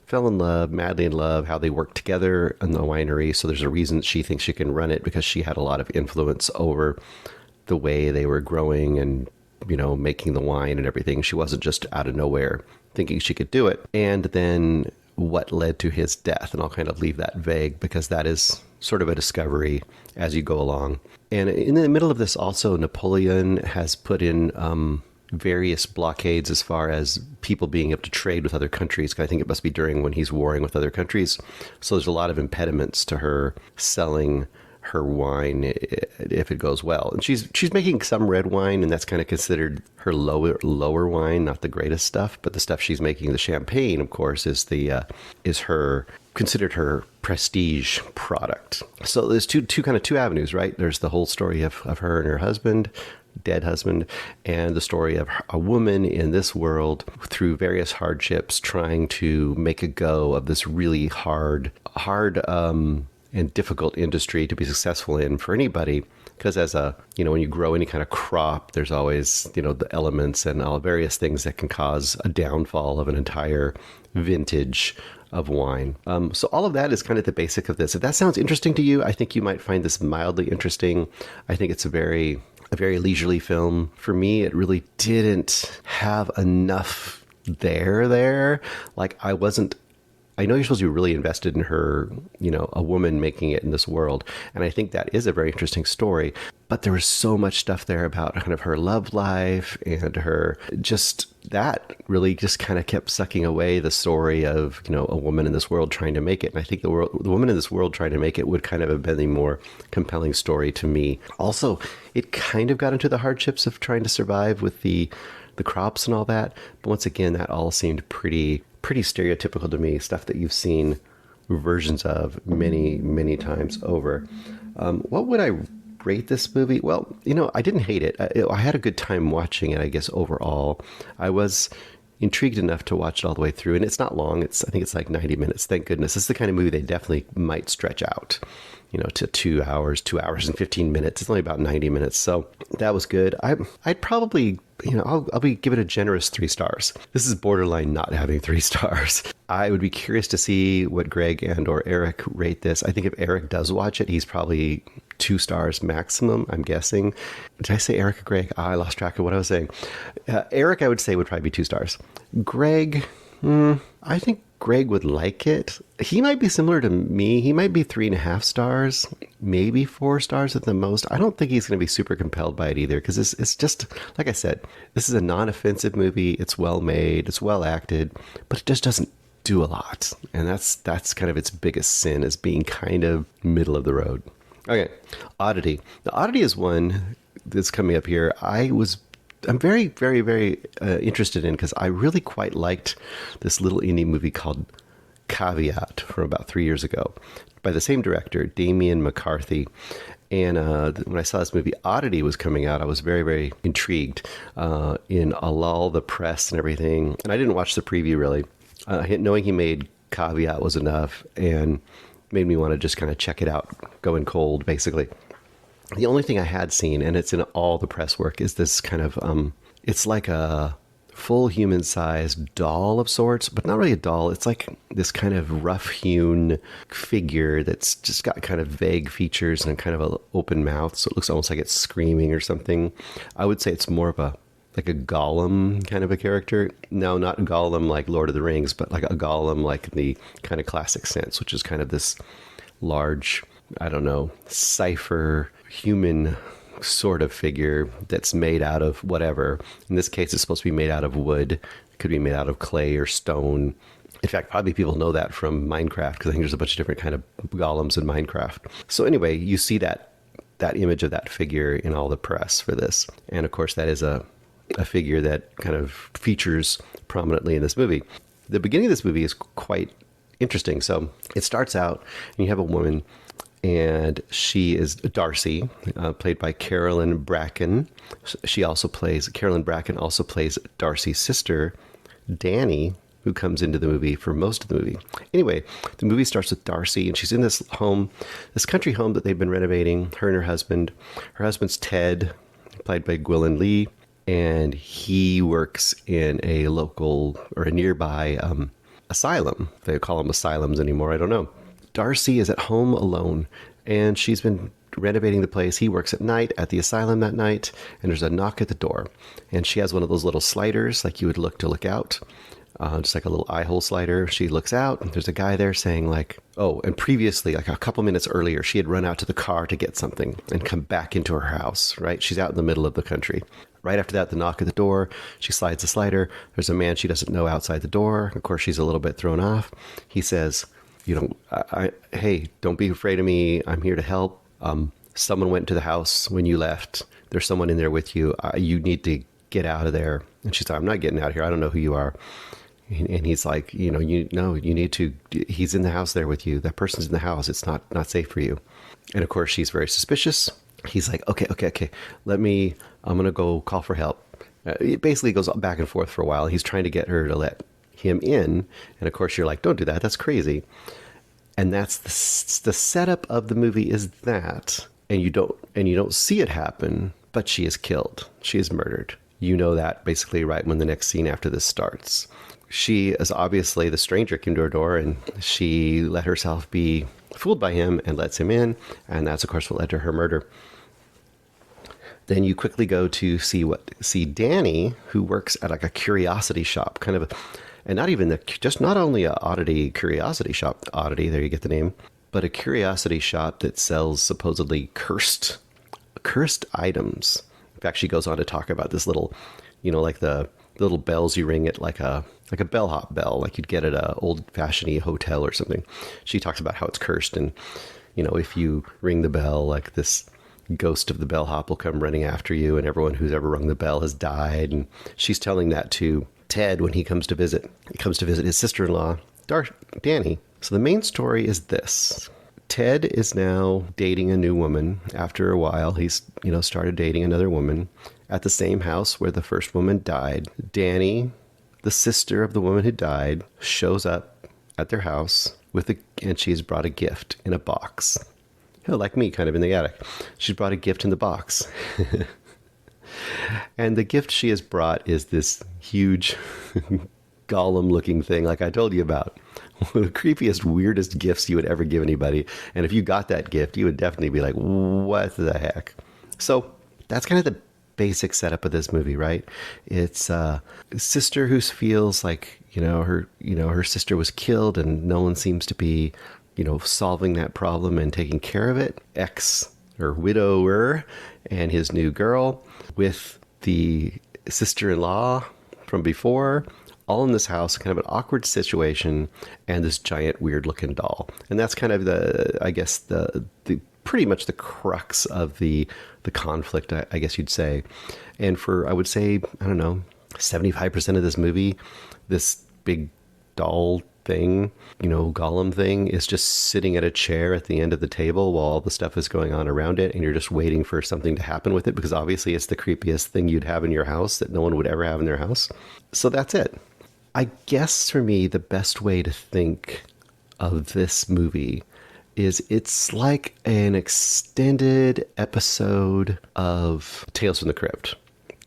fell in love, madly in love, how they worked together in the winery. So there's a reason that she thinks she can run it, because she had a lot of influence over the way they were growing and, you know, making the wine and everything. She wasn't just out of nowhere thinking she could do it. And then what led to his death, and I'll kind of leave that vague, because that is sort of a discovery as you go along. And in the middle of this also, Napoleon has put in various blockades as far as people being able to trade with other countries. I think it must be during when he's warring with other countries. So there's a lot of impediments to her selling her wine if it goes well. And she's making some red wine, and that's kind of considered her lower wine, not the greatest stuff. But the stuff she's making, the champagne, of course, is considered her prestige product. So there's two avenues, right? There's the whole story of her and her husband, dead husband, and the story of a woman in this world through various hardships trying to make a go of this really hard and difficult industry to be successful in for anybody. Because when you grow any kind of crop, there's always, you know, the elements and all various things that can cause a downfall of an entire vintage of wine. So all of that is kind of the basic of this. If that sounds interesting to you, I think you might find this mildly interesting. I think it's a very leisurely film. For me, it really didn't have enough there. Like I know you're supposed to be really invested in her, you know, a woman making it in this world. And I think that is a very interesting story. But there was so much stuff there about kind of her love life and her that really just kind of kept sucking away the story of, you know, a woman in this world trying to make it. And I think the woman in this world trying to make it would kind of have been the more compelling story to me. Also, it kind of got into the hardships of trying to survive with the crops and all that. But once again, that all seemed pretty stereotypical to me, stuff that you've seen versions of many, many times over. What would I rate this movie? Well, you know, I didn't hate it. I had a good time watching it, I guess, overall. I was intrigued enough to watch it all the way through, and it's not long. I think it's like 90 minutes, thank goodness. This is the kind of movie they definitely might stretch out. to 2 hours, 2 hours and 15 minutes. It's only about 90 minutes. So that was good. I'd probably, I'll give it a generous 3 stars. This is borderline not having 3 stars. I would be curious to see what Greg and or Eric rate this. I think if Eric does watch it, he's probably 2 stars maximum, I'm guessing. Did I say Eric or Greg? I lost track of what I was saying. Eric, I would say, would probably be 2 stars. Greg, I think Greg would like it. He might be similar to me. He might be 3.5 stars, maybe 4 stars at the most. I don't think he's going to be super compelled by it either, because it's just, like I said, this is a non-offensive movie. It's well made, it's well acted, but it just doesn't do a lot. And that's kind of its biggest sin, is being kind of middle of the road. Okay, Oddity. The Oddity is one that's coming up here. I'm very, very, very interested in, because I really quite liked this little indie movie called Caveat from about 3 years ago by the same director, Damien McCarthy. And when I saw this movie Oddity was coming out, I was very, very intrigued in all the press and everything. And I didn't watch the preview really. Knowing he made Caveat was enough and made me want to just kind of check it out, going cold, basically. The only thing I had seen, and it's in all the press work, is this kind of, it's like a full human-sized doll of sorts, but not really a doll. It's like this kind of rough-hewn figure that's just got kind of vague features and kind of an open mouth, so it looks almost like it's screaming or something. I would say it's more of like a golem kind of a character. No, not Gollum like Lord of the Rings, but like a golem like in the kind of classic sense, which is kind of this large, I don't know, cipher human sort of figure that's made out of whatever. In this case, it's supposed to be made out of wood. It could be made out of clay or stone. In fact, probably people know that from Minecraft, because I think there's a bunch of different kind of golems in Minecraft. So anyway, you see that image of that figure in all the press for this. And of course, that is a figure that kind of features prominently in this movie. The beginning of this movie is quite interesting. So it starts out, and you have a woman, and she is Darcy, played by Carolyn Bracken. Carolyn Bracken also plays Darcy's sister, Danny, who comes into the movie for most of the movie. Anyway, the movie starts with Darcy, and she's in this home, this country home that they've been renovating, her and her husband. Her husband's Ted, played by Gwilyn Lee, and he works in a local or a nearby asylum. They call them asylums anymore, I don't know. Darcy is at home alone, and she's been renovating the place. He works at night at the asylum that night, and there's a knock at the door. And she has one of those little sliders like you would look to look out, just like a little eye hole slider. She looks out, and there's a guy there saying like, oh, and previously, like a couple minutes earlier, she had run out to the car to get something and come back into her house, right? She's out in the middle of the country. Right after that, the knock at the door, she slides the slider. There's a man she doesn't know outside the door. Of course, she's a little bit thrown off. He says, hey, don't be afraid of me. I'm here to help. Someone went to the house when you left. There's someone in there with you. You need to get out of there. And she's like, I'm not getting out of here. I don't know who you are. And he's like, you need to, he's in the house there with you. That person's in the house. It's not safe for you. And of course, she's very suspicious. He's like, okay. I'm going to go call for help. It basically goes back and forth for a while. He's trying to get her to let him in. And of course, you're like, don't do that. That's crazy. And that's the setup of the movie is that. And you don't see it happen, but she is killed. She is murdered. You know that basically right when the next scene after this starts. She is obviously, the stranger came to her door, and she let herself be fooled by him and lets him in. And that's, of course, what led to her murder. Then you quickly go to see Danny, who works at like a curiosity shop, kind of, and not only a Oddity curiosity shop, Oddity, there you get the name, but a curiosity shop that sells supposedly cursed items. In fact, she goes on to talk about this little, like the little bells you ring at like a bellhop bell, like you'd get at a old-fashioned hotel or something. She talks about how it's cursed, and if you ring the bell, like this ghost of the bellhop will come running after you, and everyone who's ever rung the bell has died. And she's telling that to Ted when he comes to visit. He comes to visit his sister-in-law, Danny. So the main story is this. Ted is now dating a new woman. After a while, he's, started dating another woman at the same house where the first woman died. Danny, the sister of the woman who died, shows up at their house and she's brought a gift in a box. like me, kind of in the attic. She's brought a gift in the box. And the gift she has brought is this huge golem-looking thing like I told you about. One of the creepiest, weirdest gifts you would ever give anybody. And if you got that gift, you would definitely be like, what the heck? So that's kind of the basic setup of this movie, right? It's a sister who feels like, her sister was killed and no one seems to be, solving that problem and taking care of it. Widower and his new girl with the sister-in-law from before, all in this house, kind of an awkward situation, and this giant weird-looking doll. And that's kind of the pretty much the crux of the conflict, I guess you'd say. And for, I would say, 75% of this movie, this big doll thing, golem thing, is just sitting at a chair at the end of the table while all the stuff is going on around it, and you're just waiting for something to happen with it, because obviously it's the creepiest thing you'd have in your house that no one would ever have in their house. So that's it. I guess for me, the best way to think of this movie is it's like an extended episode of Tales from the Crypt.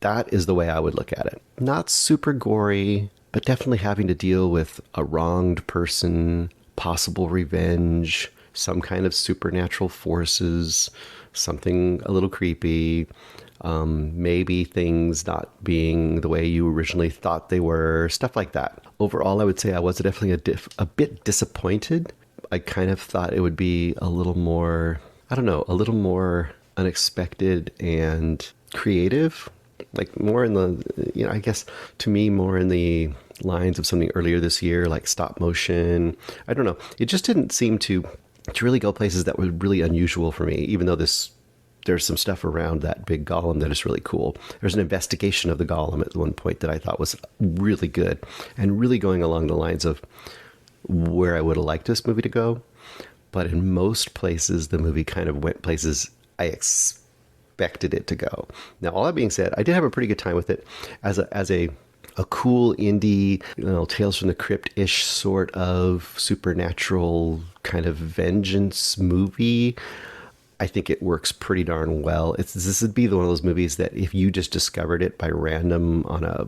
That is the way I would look at it. Not super gory, but definitely having to deal with a wronged person, possible revenge, some kind of supernatural forces, something a little creepy, maybe things not being the way you originally thought they were, stuff like that. Overall, I would say I was definitely a bit disappointed. I kind of thought it would be a little more, a little more unexpected and creative. Like more in the, I guess to me, more in the lines of something earlier this year, like stop motion. I don't know. It just didn't seem to really go places that were really unusual for me, even though there's some stuff around that big golem that is really cool. There's an investigation of the golem at one point that I thought was really good and really going along the lines of where I would have liked this movie to go. But in most places, the movie kind of went places I expected it to go. Now, all that being said, I did have a pretty good time with it as a cool indie, Tales from the Crypt-ish sort of supernatural kind of vengeance movie. I think it works pretty darn well. This would be one of those movies that if you just discovered it by random on a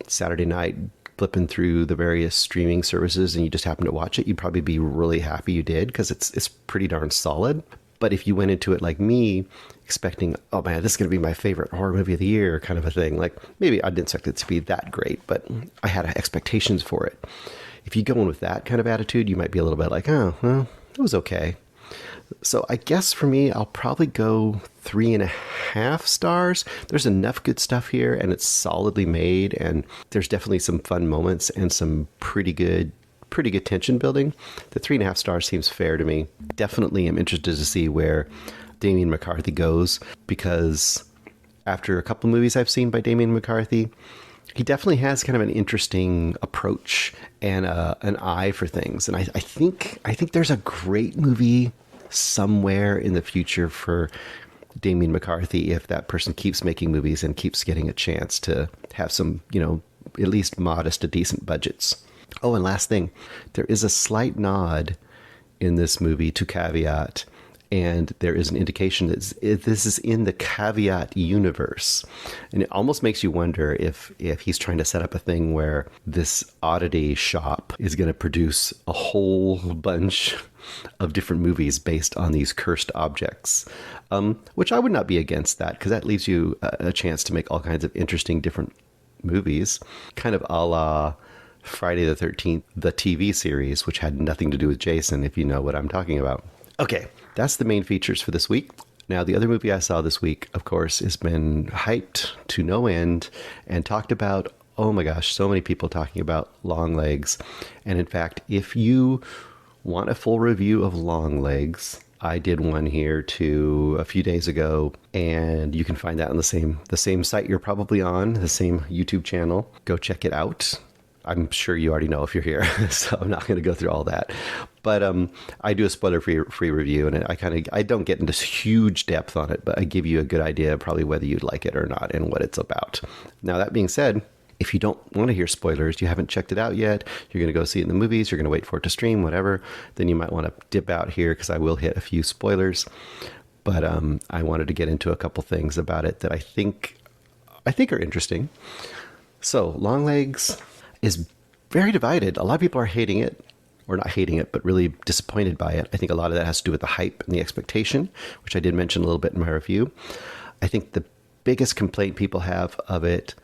Saturday night, flipping through the various streaming services, and you just happen to watch it, you'd probably be really happy you did, because it's pretty darn solid. But if you went into it like me, expecting, oh man, this is going to be my favorite horror movie of the year kind of a thing, like maybe I didn't expect it to be that great, but I had expectations for it. If you go in with that kind of attitude, you might be a little bit like, oh, well, it was okay. So I guess for me, I'll probably go 3.5 stars. There's enough good stuff here, and it's solidly made, and there's definitely some fun moments and some pretty good tension building. The 3.5 stars seems fair to me. Definitely am interested to see where Damien McCarthy goes, because after a couple movies I've seen by Damien McCarthy, he definitely has kind of an interesting approach and an eye for things. And I think there's a great movie somewhere in the future for Damien McCarthy if that person keeps making movies and keeps getting a chance to have some, at least modest to decent budgets. Oh, and last thing, there is a slight nod in this movie to Caveat, and there is an indication that this is in the Caveat universe. And it almost makes you wonder if he's trying to set up a thing where this Oddity shop is going to produce a whole bunch of different movies based on these cursed objects, which I would not be against that, because that leaves you a chance to make all kinds of interesting different movies, kind of a la Friday the 13th, the TV series, which had nothing to do with Jason, if you know what I'm talking about. Okay, that's the main features for this week. Now, the other movie I saw this week, of course, has been hyped to no end and talked about, oh my gosh, so many people talking about Longlegs. And in fact, if you want a full review of Longlegs, I did one here too a few days ago, and you can find that on the same site you're probably on, the same YouTube channel. Go check it out. I'm sure you already know if you're here, so I'm not going to go through all that. But I do a spoiler-free review, and I don't get into huge depth on it, but I give you a good idea of probably whether you'd like it or not and what it's about. Now, that being said, if you don't want to hear spoilers, you haven't checked it out yet, you're going to go see it in the movies, you're going to wait for it to stream, whatever, then you might want to dip out here because I will hit a few spoilers. But I wanted to get into a couple things about it that I think are interesting. So Longlegs is very divided. A lot of people are hating it, or not hating it, but really disappointed by it. I think a lot of that has to do with the hype and the expectation, which I did mention a little bit in my review. I think the biggest complaint people have of it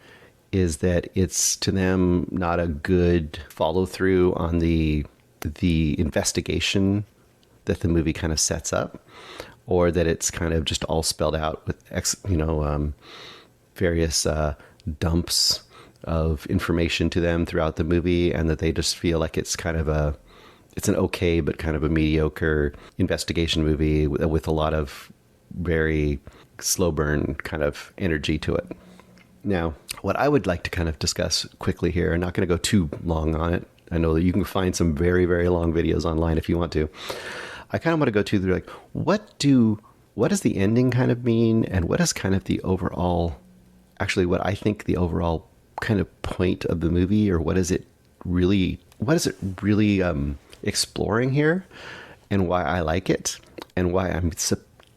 is that it's, to them, not a good follow through on the investigation that the movie kind of sets up, or that it's kind of just all spelled out with various dumps of information to them throughout the movie, and that they just feel like it's kind of it's an okay but kind of a mediocre investigation movie with a lot of very slow burn kind of energy to it. Now, what I would like to kind of discuss quickly here, I'm not going to go too long on it. I know that you can find some very, very long videos online if you want to. I kind of want to go to like, what does the ending kind of mean, and what is kind of the overall, actually what I think the overall kind of point of the movie, or what is it really exploring here, and why I like it, and why I'm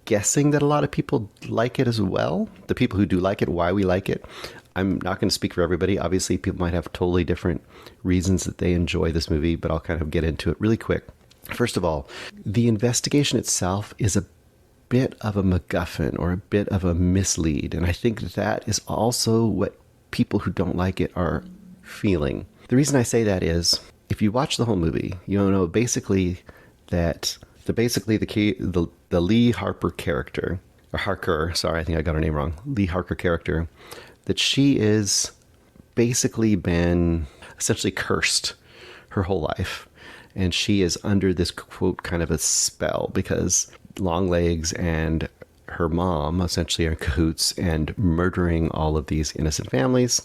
guessing that a lot of people like it as well. The people who do like it, why we like it. I'm not going to speak for everybody. Obviously, people might have totally different reasons that they enjoy this movie, but I'll kind of get into it really quick. First of all, the investigation itself is a bit of a MacGuffin, or a bit of a mislead, and I think that is also what people who don't like it are feeling. The reason I say that is, if you watch the whole movie, you'll know basically that the Lee Harper character, or Harker, sorry, I think I got her name wrong, Lee Harker character, that she is basically been essentially cursed her whole life. And she is under this, quote, kind of a spell, because Longlegs and her mom essentially are in cahoots and murdering all of these innocent families.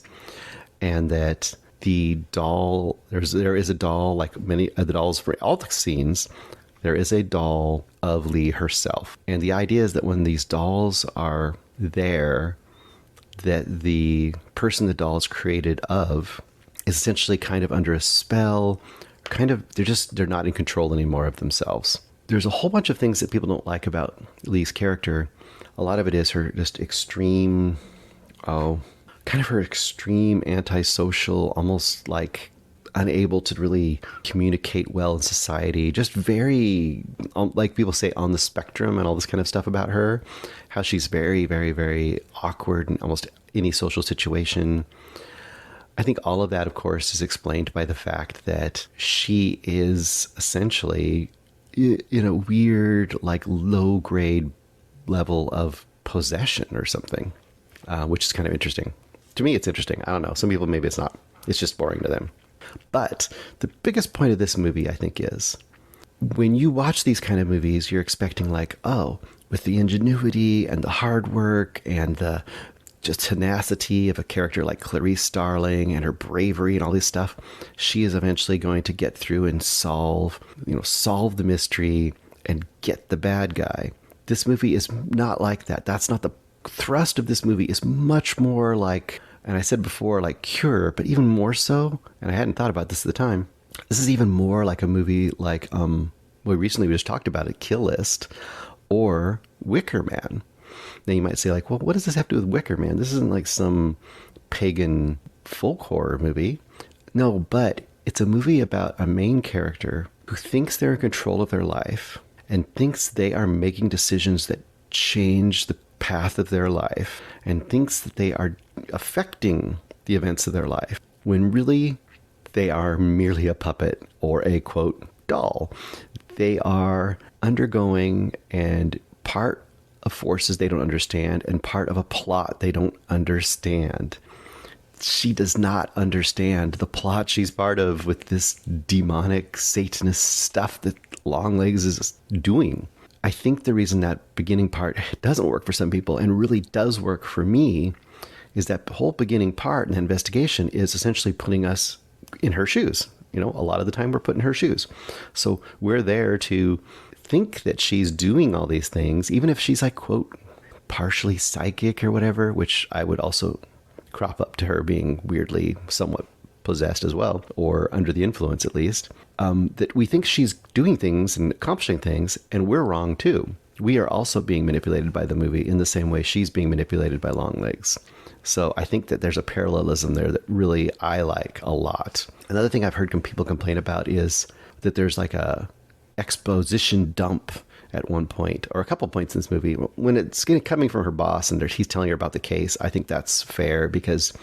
And that the doll, there is a doll, like many of the dolls for all the scenes, there is a doll of Lee herself. And the idea is that when these dolls are there, that the person the doll is created of is essentially kind of under a spell, kind of, they're not in control anymore of themselves. There's a whole bunch of things that people don't like about Lee's character. A lot of it is her just extreme, her extreme antisocial, almost like unable to really communicate well in society, just very, like people say, on the spectrum, and all this kind of stuff about her, how she's very, very, very awkward in almost any social situation. I think all of that, of course, is explained by the fact that she is essentially in a weird, like, low-grade level of possession or something, which is kind of interesting. To me, it's interesting. I don't know. Some people, maybe it's not. It's just boring to them. But the biggest point of this movie, I think, is when you watch these kind of movies, you're expecting, like, oh, with the ingenuity and the hard work and the just tenacity of a character like Clarice Starling and her bravery and all this stuff, she is eventually going to get through and solve the mystery and get the bad guy. This movie is not like that. That's not the thrust of this movie. Is much more like, and I said before, like Cure, but even more so, and I hadn't thought about this at the time, this is even more like a movie like, recently we just talked about it, Kill List, or Wicker Man. Now you might say, like, well, what does this have to do with Wicker Man? This isn't like some pagan folk horror movie. No, but it's a movie about a main character who thinks they're in control of their life and thinks they are making decisions that change the path of their life, and thinks that they are affecting the events of their life, when really they are merely a puppet or a, quote, doll. They are undergoing and part of forces they don't understand and part of a plot they don't understand. She does not understand the plot she's part of with this demonic Satanist stuff that Longlegs is doing. I think the reason that beginning part doesn't work for some people and really does work for me is that the whole beginning part and investigation is essentially putting us in her shoes. A lot of the time we're put in her shoes. So we're there to think that she's doing all these things, even if she's like, quote, partially psychic or whatever, which I would also crop up to her being weirdly somewhat possessed as well, or under the influence at least, that we think she's doing things and accomplishing things, and we're wrong too. We are also being manipulated by the movie in the same way she's being manipulated by Longlegs. So I think that there's a parallelism there that really I like a lot. Another thing I've heard people complain about is that there's like a exposition dump at one point, or a couple points in this movie, when it's coming from her boss and he's telling her about the case. I think that's fair, because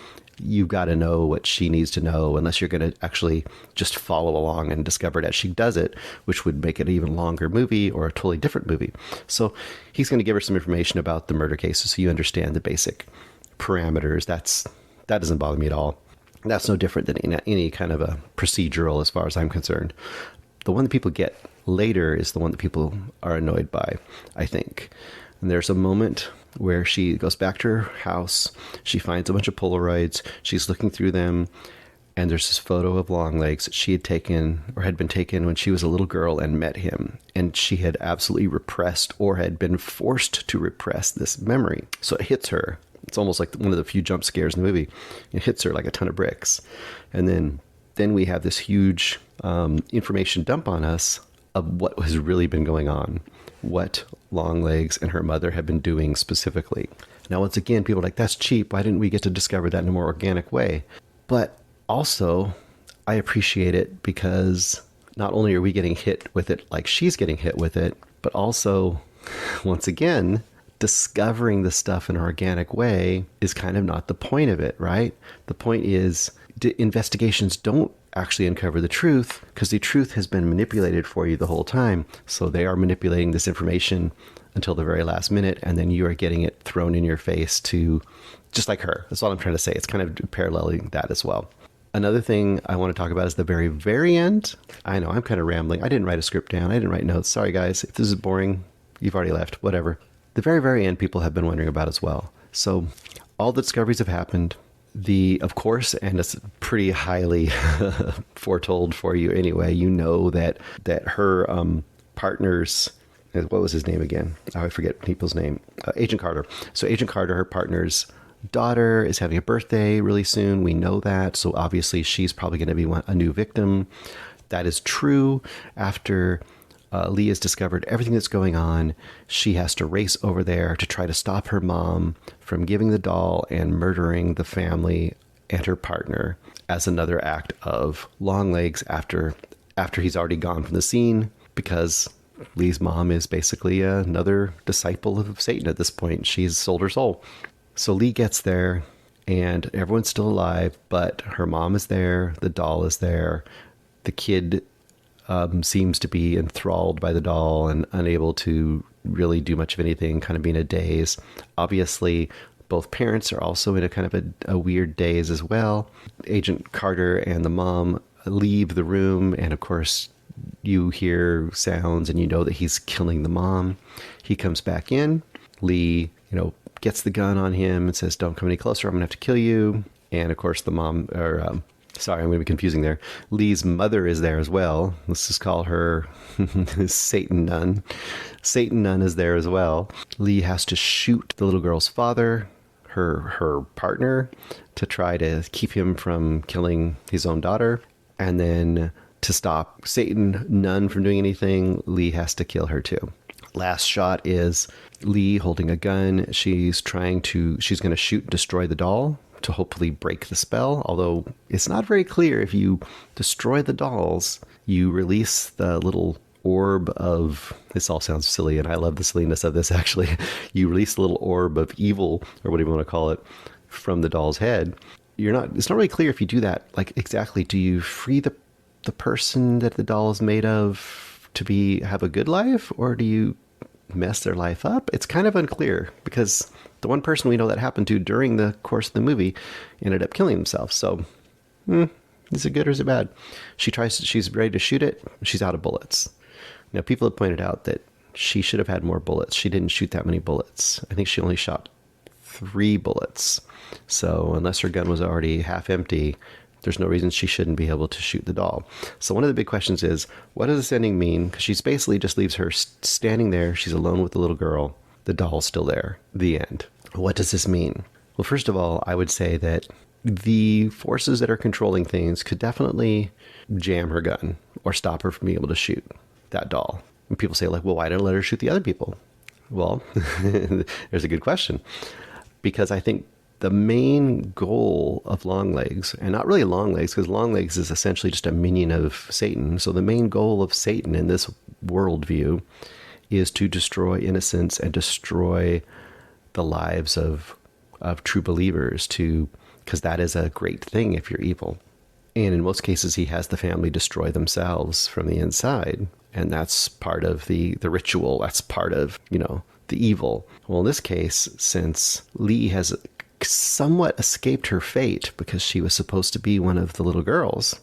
you've got to know what she needs to know, unless you're going to actually just follow along and discover it as she does it, which would make it an even longer movie or a totally different movie. So he's going to give her some information about the murder cases so you understand the basic parameters. That doesn't bother me at all. That's no different than any kind of a procedural as far as I'm concerned. The one that people get later is the one that people are annoyed by, I think. And there's a moment where she goes back to her house. She finds a bunch of Polaroids. She's looking through them. And there's this photo of Longlegs that she had taken, or had been taken when she was a little girl and met him. And she had absolutely repressed, or had been forced to repress, this memory. So it hits her. It's almost like one of the few jump scares in the movie. It hits her like a ton of bricks. And then we have this huge information dump on us of what has really been going on, what Longlegs and her mother have been doing specifically. Now, once again, people are like, that's cheap. Why didn't we get to discover that in a more organic way? But also, I appreciate it because not only are we getting hit with it like she's getting hit with it, but also, once again, discovering the stuff in an organic way is kind of not the point of it, right? The point is, investigations don't actually uncover the truth, because the truth has been manipulated for you the whole time. So they are manipulating this information until the very last minute, and then you are getting it thrown in your face to, just like her. That's all I'm trying to say. It's kind of paralleling that as well. Another thing I want to talk about is the very, very end. I know I'm kind of rambling. I didn't write a script down. I didn't write notes. Sorry, guys. If this is boring, you've already left. Whatever. The very, very end, people have been wondering about as well. So all the discoveries have happened. Of course, and it's pretty highly foretold for you anyway, you know that her partner's, what was his name again? Oh, I forget people's name. Agent Carter. So Agent Carter, her partner's daughter, is having a birthday really soon. We know that. So obviously she's probably going to be a new victim. That is true. After Lee has discovered everything that's going on, she has to race over there to try to stop her mom from giving the doll and murdering the family and her partner as another act of Longlegs after he's already gone from the scene, because Lee's mom is basically another disciple of Satan at this point. She's sold her soul. So Lee gets there and everyone's still alive, but her mom is there, the doll is there, the kid seems to be enthralled by the doll and unable to really do much of anything, kind of being a daze. Obviously, both parents are also in a kind of a weird daze as well. Agent Carter and the mom leave the room, and of course, you hear sounds and you know that he's killing the mom. He comes back in. Lee, gets the gun on him and says, "Don't come any closer. I'm going to have to kill you." And of course, the mom, sorry, I'm going to be confusing there. Lee's mother is there as well. Let's just call her Satan Nun. Satan Nun is there as well. Lee has to shoot the little girl's father, her partner, to try to keep him from killing his own daughter. And then to stop Satan Nun from doing anything, Lee has to kill her too. Last shot is Lee holding a gun. She's going to shoot and destroy the doll to hopefully break the spell, although it's not very clear. If you destroy the dolls, you release the little orb of, this all sounds silly, and I love the silliness of this actually, you release the little orb of evil, or whatever you want to call it, from the doll's head. It's not really clear if you do that, like exactly, do you free the person that the doll is made of to have a good life, or do you mess their life up? It's kind of unclear, because the one person we know that happened to during the course of the movie ended up killing himself. So, is it good or is it bad? She's ready to shoot it. She's out of bullets. Now, people have pointed out that she should have had more bullets. She didn't shoot that many bullets. I think she only shot 3 bullets. So, unless her gun was already half empty, there's no reason she shouldn't be able to shoot the doll. So one of the big questions is, what does this ending mean? Because she's basically just leaves her standing there. She's alone with the little girl. The doll's still there. The end. What does this mean? Well, first of all, I would say that the forces that are controlling things could definitely jam her gun or stop her from being able to shoot that doll. And people say, like, well, why didn't I let her shoot the other people? Well, there's a good question. Because I think the main goal of Longlegs, and not really Longlegs, because Longlegs is essentially just a minion of Satan. So the main goal of Satan in this worldview is to destroy innocence and destroy the lives of true believers, because that is a great thing if you're evil. And in most cases, he has the family destroy themselves from the inside. And that's part of the ritual. That's part of, the evil. Well, in this case, since Lee has somewhat escaped her fate because she was supposed to be one of the little girls,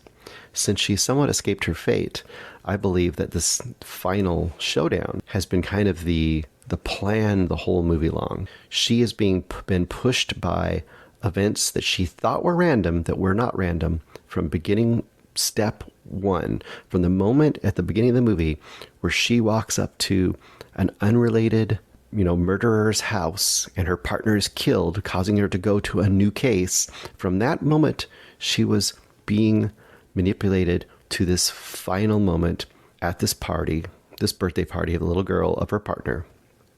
since she somewhat escaped her fate, I believe that this final showdown has been kind of the plan the whole movie long. She is been pushed by events that she thought were random, that were not random, from beginning step one, from the moment at the beginning of the movie where she walks up to an unrelated, murderer's house and her partner is killed, causing her to go to a new case. From that moment, she was being manipulated to this final moment at this party, this birthday party of the little girl of her partner.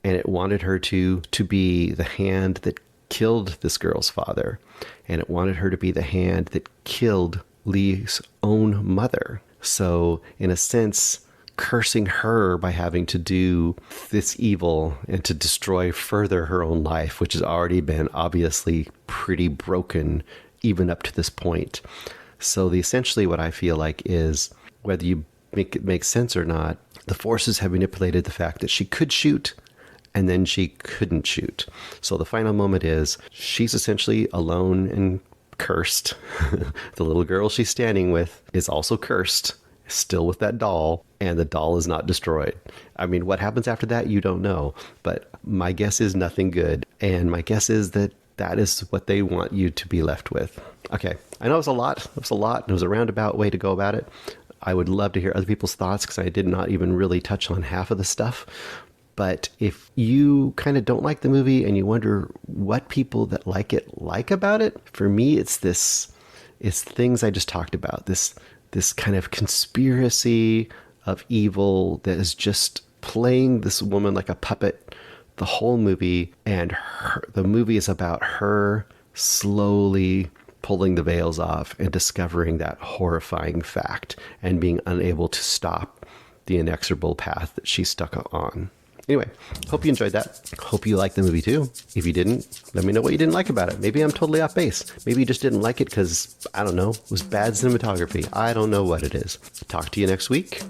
And it wanted her to be the hand that killed this girl's father. And it wanted her to be the hand that killed Lee's own mother. So in a sense, cursing her by having to do this evil and to destroy further her own life, which has already been obviously pretty broken even up to this point. So essentially what I feel like is, whether you make it make sense or not, the forces have manipulated the fact that she could shoot and then she couldn't shoot. So the final moment is she's essentially alone and cursed. The little girl she's standing with is also cursed, still with that doll, and the doll is not destroyed. I mean, what happens after that, you don't know. But my guess is nothing good. And my guess is that is what they want you to be left with. Okay, I know it was a lot. And it was a roundabout way to go about it. I would love to hear other people's thoughts, because I did not even really touch on half of the stuff. But if you kind of don't like the movie and you wonder what people that like it like about it, for me, it's things I just talked about. This kind of conspiracy of evil that is just playing this woman like a puppet the whole movie. And the movie is about her slowly pulling the veils off and discovering that horrifying fact and being unable to stop the inexorable path that she's stuck on. Anyway, hope you enjoyed that. Hope you liked the movie too. If you didn't, let me know what you didn't like about it. Maybe I'm totally off base. Maybe you just didn't like it because, I don't know, it was bad cinematography. I don't know what it is. Talk to you next week.